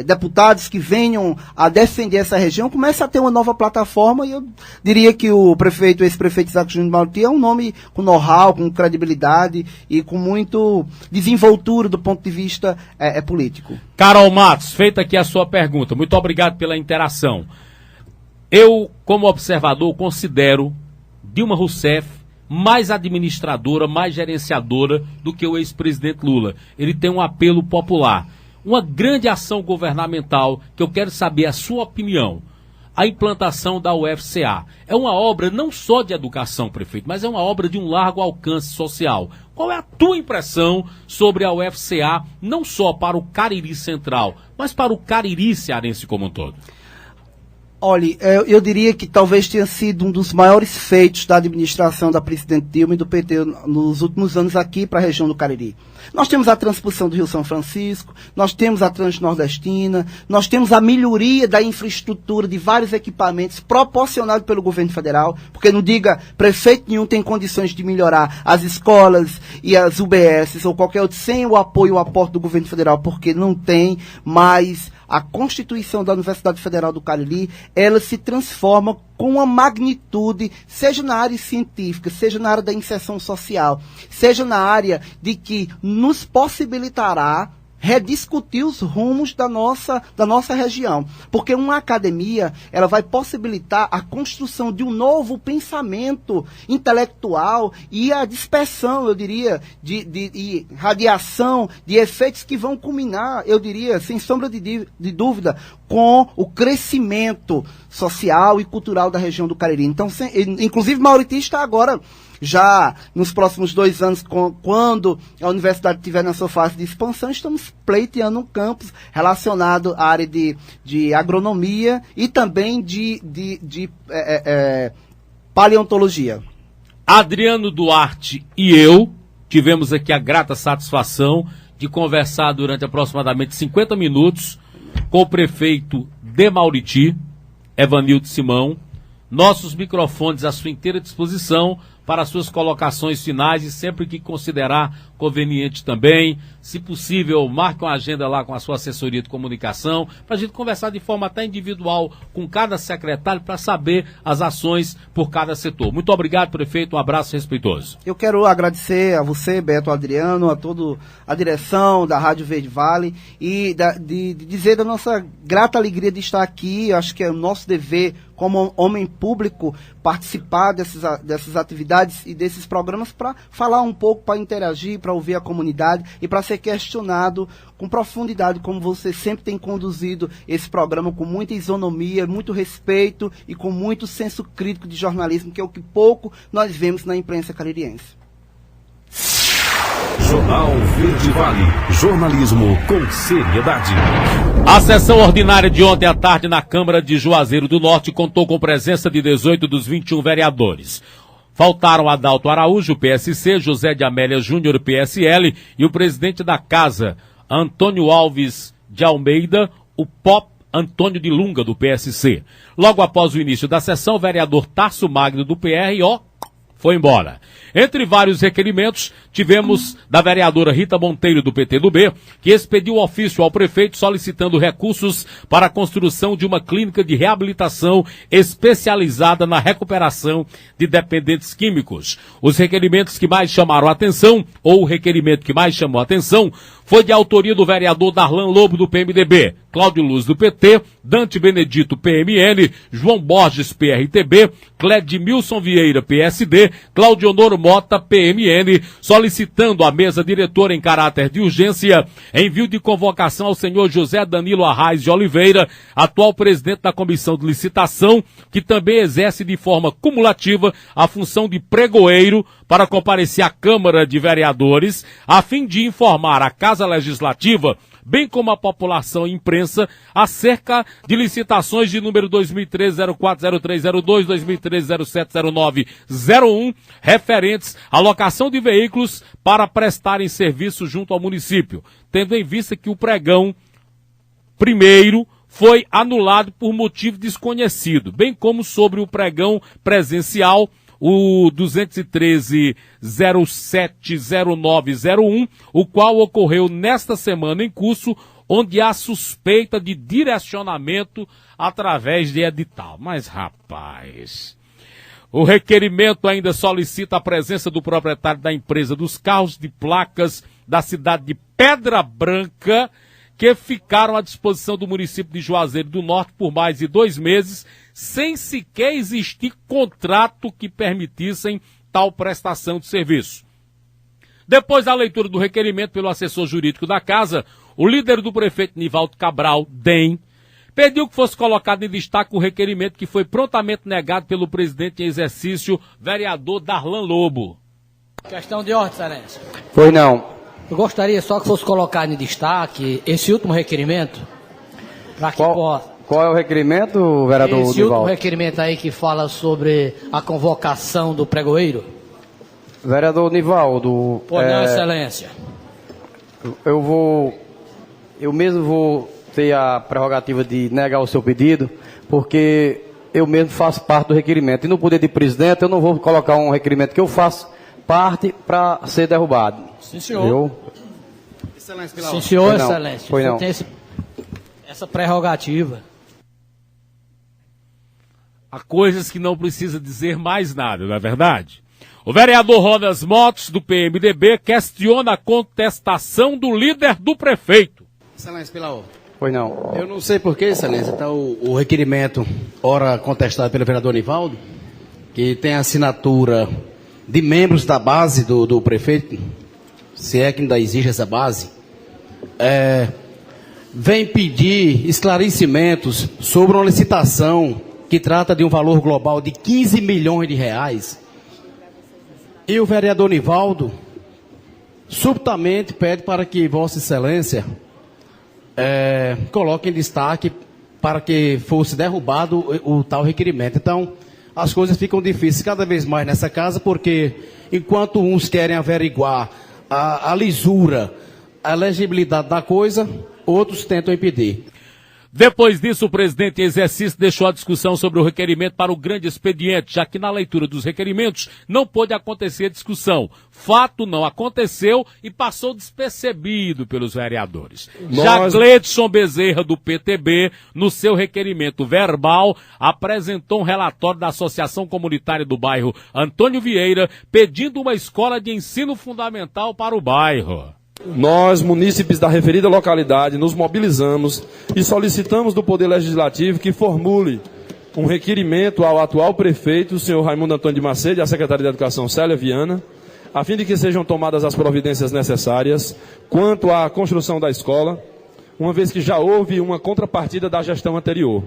deputados que venham a defender essa região comecem a ter uma nova plataforma, e eu diria que esse prefeito Isaac Júnior de Mauriti é um nome com know-how, com credibilidade e com muito desenvoltura do ponto de vista político. Carol Matos, feita aqui a sua pergunta, muito obrigado pela interação. Eu, como observador, considero Dilma Rousseff mais administradora, mais gerenciadora do que o ex-presidente Lula. Ele tem um apelo popular. Uma grande ação governamental, que eu quero saber a sua opinião. A implantação da UFCA. É uma obra não só de educação, prefeito, mas é uma obra de um largo alcance social. Qual é a tua impressão sobre a UFCA, não só para o Cariri Central, mas para o Cariri cearense como um todo? Olha, eu diria que talvez tenha sido um dos maiores feitos da administração da presidente Dilma e do PT nos últimos anos aqui para a região do Cariri. Nós temos a transposição do Rio São Francisco, nós temos a Transnordestina, nós temos a melhoria da infraestrutura de vários equipamentos proporcionados pelo governo federal, porque não diga, prefeito nenhum tem condições de melhorar as escolas e as UBSs ou qualquer outro sem o apoio, o aporte do governo federal, porque não tem, mas a Constituição da Universidade Federal do Cariri, ela se transforma com uma magnitude, seja na área científica, seja na área da inserção social, seja na área de que nos possibilitará rediscutir os rumos da nossa região. Porque uma academia, ela vai possibilitar a construção de um novo pensamento intelectual e a dispersão, eu diria, de radiação, de efeitos que vão culminar, eu diria, sem sombra de dúvida, com o crescimento social e cultural da região do Cariri. Então, inclusive, Mauriti está agora, já nos próximos 2 anos, quando a universidade estiver na sua fase de expansão, estamos pleiteando um campus relacionado à área de agronomia e também de paleontologia. Adriano Duarte e eu tivemos aqui a grata satisfação de conversar durante aproximadamente 50 minutos com o prefeito de Mauriti, Evanildo Simão. Nossos microfones à sua inteira disposição para suas colocações finais e sempre que considerar conveniente também. Se possível, marque uma agenda lá com a sua assessoria de comunicação para a gente conversar de forma até individual com cada secretário para saber as ações por cada setor. Muito obrigado, prefeito. Um abraço respeitoso. Eu quero agradecer a você, Beto, Adriano, a toda a direção da Rádio Verde Vale e de dizer da nossa grata alegria de estar aqui. Eu acho que é o nosso dever como homem público participar dessas atividades e desses programas para falar um pouco, para interagir, para ouvir a comunidade e para ser questionado com profundidade, como você sempre tem conduzido esse programa com muita isonomia, muito respeito e com muito senso crítico de jornalismo, que é o que pouco nós vemos na imprensa caririense. Jornal Verde Vale. Jornalismo com seriedade. A sessão ordinária de ontem à tarde na Câmara de Juazeiro do Norte contou com presença de 18 dos 21 vereadores. Faltaram Adalto Araújo, PSC, José de Amélia Júnior, PSL, e o presidente da Casa, Antônio Alves de Almeida, o POP Antônio de Lunga, do PSC. Logo após o início da sessão, o vereador Tarso Magno, do PRO, foi embora. Entre vários requerimentos, tivemos da vereadora Rita Monteiro, do PTB, que expediu ofício ao prefeito solicitando recursos para a construção de uma clínica de reabilitação especializada na recuperação de dependentes químicos. Os requerimentos que mais chamaram a atenção, ou o requerimento que mais chamou a atenção, foi de autoria do vereador Darlan Lobo, do PMDB, Cláudio Luz, do PT, Dante Benedito, PMN, João Borges, PRTB, Cledmilson Vieira, PSD, Claudionoro Mota, PMN, solicitando à mesa diretora em caráter de urgência envio de convocação ao senhor José Danilo Arraes de Oliveira, atual presidente da Comissão de Licitação, que também exerce de forma cumulativa a função de pregoeiro, para comparecer à Câmara de Vereadores, a fim de informar a Casa Legislativa, bem como a população e imprensa, acerca de licitações de número 2013-040302, 2013-070901, referentes à locação de veículos para prestarem serviço junto ao município, tendo em vista que o pregão primeiro foi anulado por motivo desconhecido, bem como sobre o pregão presencial, o 213-070901, o qual ocorreu nesta semana em curso, onde há suspeita de direcionamento através de edital. Mas, rapaz, o requerimento ainda solicita a presença do proprietário da empresa dos carros de placas da cidade de Pedra Branca, que ficaram à disposição do município de Juazeiro do Norte por mais de 2 meses, sem sequer existir contrato que permitissem tal prestação de serviço. Depois da leitura do requerimento pelo assessor jurídico da casa, o líder do prefeito Nivaldo Cabral, DEM, pediu que fosse colocado em destaque o requerimento que foi prontamente negado pelo presidente em exercício, vereador Darlan Lobo. Questão de ordem, excelência. Pois não. Eu gostaria só que fosse colocado em destaque esse último requerimento. Qual é o requerimento, vereador Esse Nivaldo? último requerimento aí que fala sobre a convocação do pregoeiro. Vereador Nivaldo. Pois não, excelência. Eu mesmo vou ter a prerrogativa de negar o seu pedido, porque eu mesmo faço parte do requerimento. E no poder de presidente, eu não vou colocar um requerimento que eu faço parte para ser derrubado. Sim, senhor. Excelência, sim, senhor, excelência. Pois não. Tem essa prerrogativa. Há coisas que não precisa dizer mais nada, não é verdade? O vereador Rodas Motos, do PMDB, questiona a contestação do líder do prefeito. Excelência, pela ordem. Pois não. Eu não sei por que, excelência, está o requerimento, ora contestado pelo vereador Nivaldo, que tem a assinatura de membros da base do prefeito, se é que ainda existe essa base, vem pedir esclarecimentos sobre uma licitação que trata de um valor global de 15 milhões de reais. E o vereador Nivaldo subitamente pede para que Vossa Excelência coloque em destaque para que fosse derrubado o tal requerimento. Então, as coisas ficam difíceis cada vez mais nessa casa, porque enquanto uns querem averiguar a lisura, a legibilidade da coisa, outros tentam impedir. Depois disso, o presidente em exercício deixou a discussão sobre o requerimento para o grande expediente, já que na leitura dos requerimentos não pôde acontecer discussão. Fato não aconteceu e passou despercebido pelos vereadores. Já Gledson Bezerra, do PTB, no seu requerimento verbal, apresentou um relatório da Associação Comunitária do Bairro Antônio Vieira, pedindo uma escola de ensino fundamental para o bairro. Nós, munícipes da referida localidade, nos mobilizamos e solicitamos do Poder Legislativo que formule um requerimento ao atual prefeito, o senhor Raimundo Antônio de Macedo, e à secretária de Educação, Célia Viana, a fim de que sejam tomadas as providências necessárias quanto à construção da escola, uma vez que já houve uma contrapartida da gestão anterior.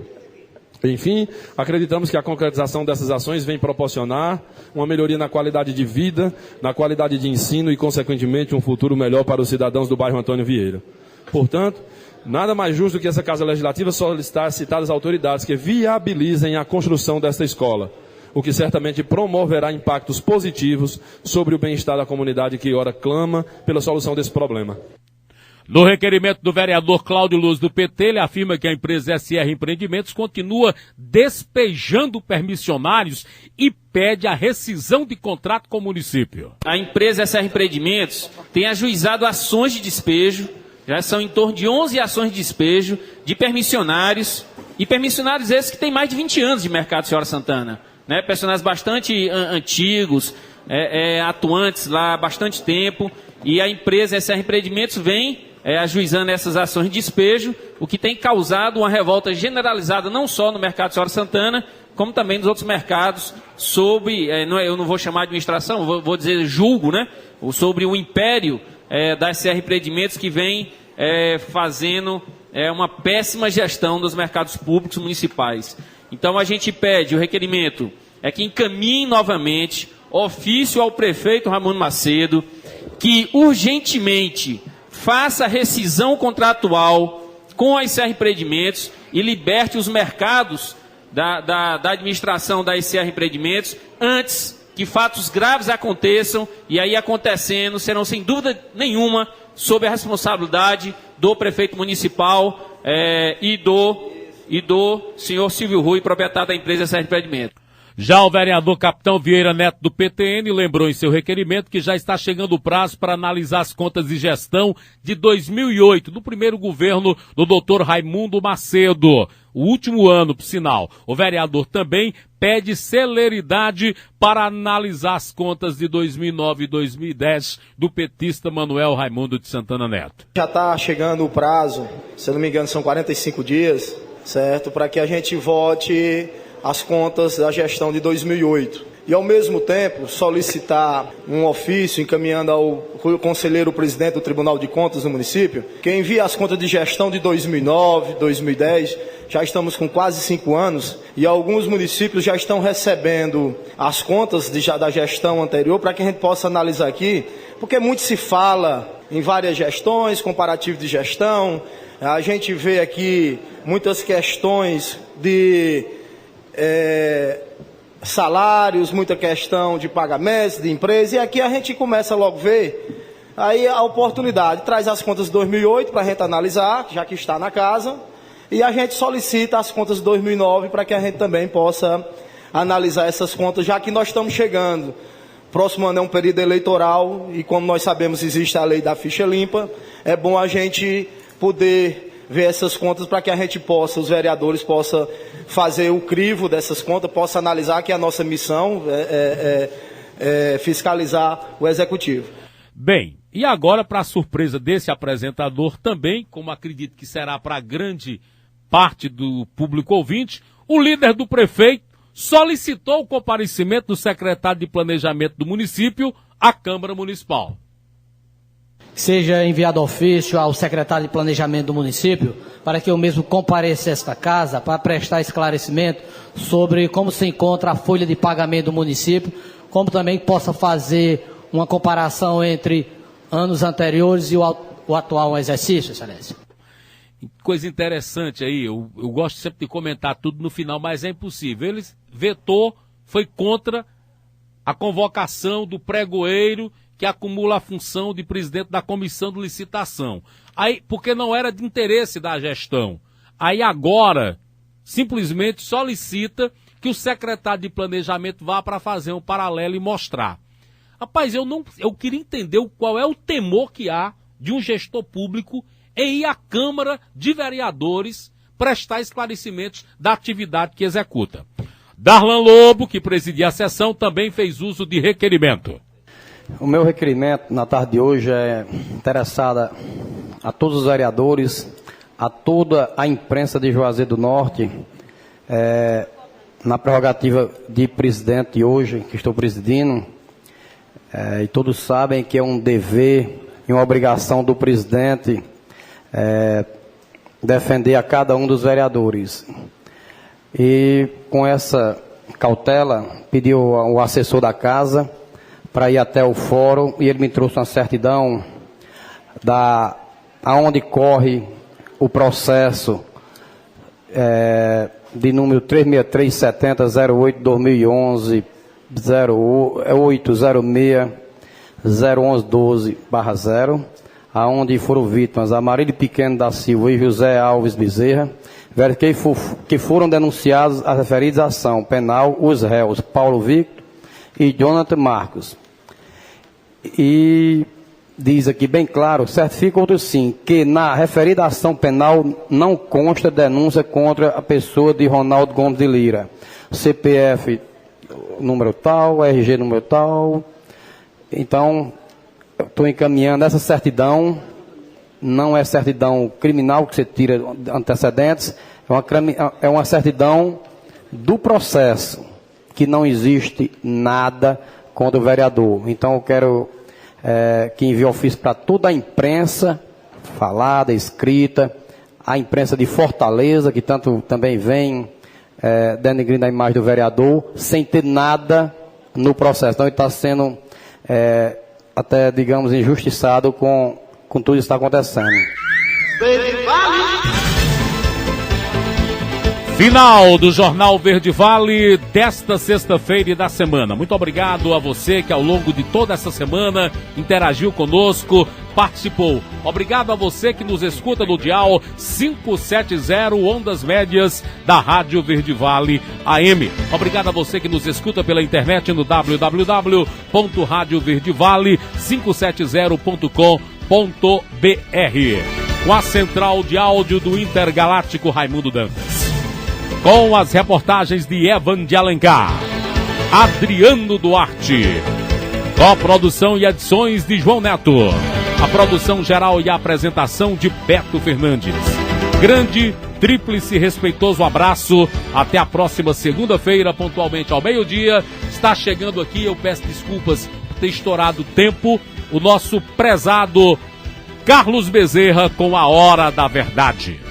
Enfim, acreditamos que a concretização dessas ações vem proporcionar uma melhoria na qualidade de vida, na qualidade de ensino e, consequentemente, um futuro melhor para os cidadãos do bairro Antônio Vieira. Portanto, nada mais justo que essa Casa Legislativa solicitar citadas autoridades que viabilizem a construção desta escola, o que certamente promoverá impactos positivos sobre o bem-estar da comunidade que ora clama pela solução desse problema. No requerimento do vereador Cláudio Luz, do PT, ele afirma que a empresa SR Empreendimentos continua despejando permissionários e pede a rescisão de contrato com o município. A empresa SR Empreendimentos tem ajuizado ações de despejo, já são em torno de 11 ações de despejo de permissionários, e permissionários esses que têm mais de 20 anos de mercado, senhora Santana. Né? Personagens bastante antigos, atuantes lá há bastante tempo, e a empresa SR Empreendimentos vem ajuizando essas ações de despejo, o que tem causado uma revolta generalizada não só no mercado Senhora Santana, como também nos outros mercados, sobre, eu não vou chamar de administração, vou dizer julgo, né? Sobre o império da SR Empreendimentos, que vem fazendo uma péssima gestão dos mercados públicos municipais. Então a gente pede, o requerimento é que encaminhe novamente ofício ao prefeito Raimundo Macedo, que urgentemente faça rescisão contratual com a SR Empreendimentos e liberte os mercados da administração da SR Empreendimentos antes que fatos graves aconteçam, e aí acontecendo serão sem dúvida nenhuma sob a responsabilidade do prefeito municipal e do senhor Silvio Rui, proprietário da empresa SR Empreendimentos. Já o vereador Capitão Vieira Neto do PTN lembrou em seu requerimento que já está chegando o prazo para analisar as contas de gestão de 2008, do primeiro governo do doutor Raimundo Macedo, o último ano, por sinal. O vereador também pede celeridade para analisar as contas de 2009 e 2010 do petista Manuel Raimundo de Santana Neto. Já está chegando o prazo, se eu não me engano são 45 dias, certo, para que a gente vote as contas da gestão de 2008. E, ao mesmo tempo, solicitar um ofício encaminhando ao conselheiro presidente do Tribunal de Contas do município, que envie as contas de gestão de 2009, 2010, já estamos com quase 5 anos, e alguns municípios já estão recebendo as contas da gestão anterior, para que a gente possa analisar aqui, porque muito se fala em várias gestões, comparativo de gestão, a gente vê aqui muitas questões de salários, muita questão de pagamentos de empresa, e aqui a gente começa logo a ver aí a oportunidade, traz as contas de 2008 para a gente analisar, já que está na casa, e a gente solicita as contas de 2009 para que a gente também possa analisar essas contas, já que nós estamos chegando. Próximo ano é um período eleitoral, e como nós sabemos existe a lei da ficha limpa, é bom a gente poder ver essas contas para que a gente possa, os vereadores possam fazer o crivo dessas contas, possa analisar, que a nossa missão é fiscalizar o executivo. Bem, e agora, para surpresa desse apresentador também, como acredito que será para grande parte do público ouvinte, o líder do prefeito solicitou o comparecimento do secretário de Planejamento do município à Câmara Municipal. Seja enviado ofício ao secretário de Planejamento do município para que eu mesmo compareça a esta casa para prestar esclarecimento sobre como se encontra a folha de pagamento do município, como também possa fazer uma comparação entre anos anteriores e o atual exercício, excelência. Coisa interessante aí, eu gosto sempre de comentar tudo no final, mas é impossível. Ele vetou, foi contra a convocação do pregoeiro que acumula a função de presidente da comissão de licitação. Aí, porque não era de interesse da gestão. Aí agora, simplesmente solicita que o secretário de planejamento vá para fazer um paralelo e mostrar. Rapaz, eu queria entender qual é o temor que há de um gestor público em ir à Câmara de Vereadores prestar esclarecimentos da atividade que executa. Darlan Lobo, que presidia a sessão, também fez uso de requerimento. O meu requerimento na tarde de hoje é interessada a todos os vereadores, a toda a imprensa de Juazeiro do Norte, na prerrogativa de presidente hoje, que estou presidindo, e todos sabem que é um dever e uma obrigação do presidente defender a cada um dos vereadores. E com essa cautela, pediu o assessor da casa para ir até o fórum, e ele me trouxe uma certidão aonde corre o processo de número 363-7008-2011-0806-01112/0, aonde foram vítimas Amarílio Pequeno da Silva e José Alves Bezerra, que foram denunciados a referida ação penal os réus Paulo Victor e Jonathan Marcos. E diz aqui bem claro, certifica outro sim, que na referida ação penal não consta denúncia contra a pessoa de Ronaldo Gomes de Lira, CPF número tal, RG número tal. Então, estou encaminhando essa certidão não é certidão criminal que você tira antecedentes, é uma certidão do processo, que não existe nada contra o vereador. Então eu quero que envie ofício para toda a imprensa, falada, escrita, a imprensa de Fortaleza, que tanto também vem denegrindo a imagem do vereador, sem ter nada no processo. Então ele está sendo até, digamos, injustiçado com tudo isso que está acontecendo. Final do Jornal Verde Vale desta sexta-feira e da semana. Muito obrigado a você que ao longo de toda essa semana interagiu conosco, participou. Obrigado a você que nos escuta no dial 570 ondas médias da Rádio Verde Vale AM. Obrigado a você que nos escuta pela internet no www.radioverdevale570.com.br. Com a central de áudio do Intergaláctico Raimundo Dantas. Com as reportagens de Evan de Alencar, Adriano Duarte, coprodução e edições de João Neto, a produção geral e a apresentação de Beto Fernandes. Grande, tríplice, respeitoso abraço, até a próxima segunda-feira, pontualmente ao meio-dia. Está chegando aqui, eu peço desculpas por ter estourado o tempo, o nosso prezado Carlos Bezerra com a Hora da Verdade.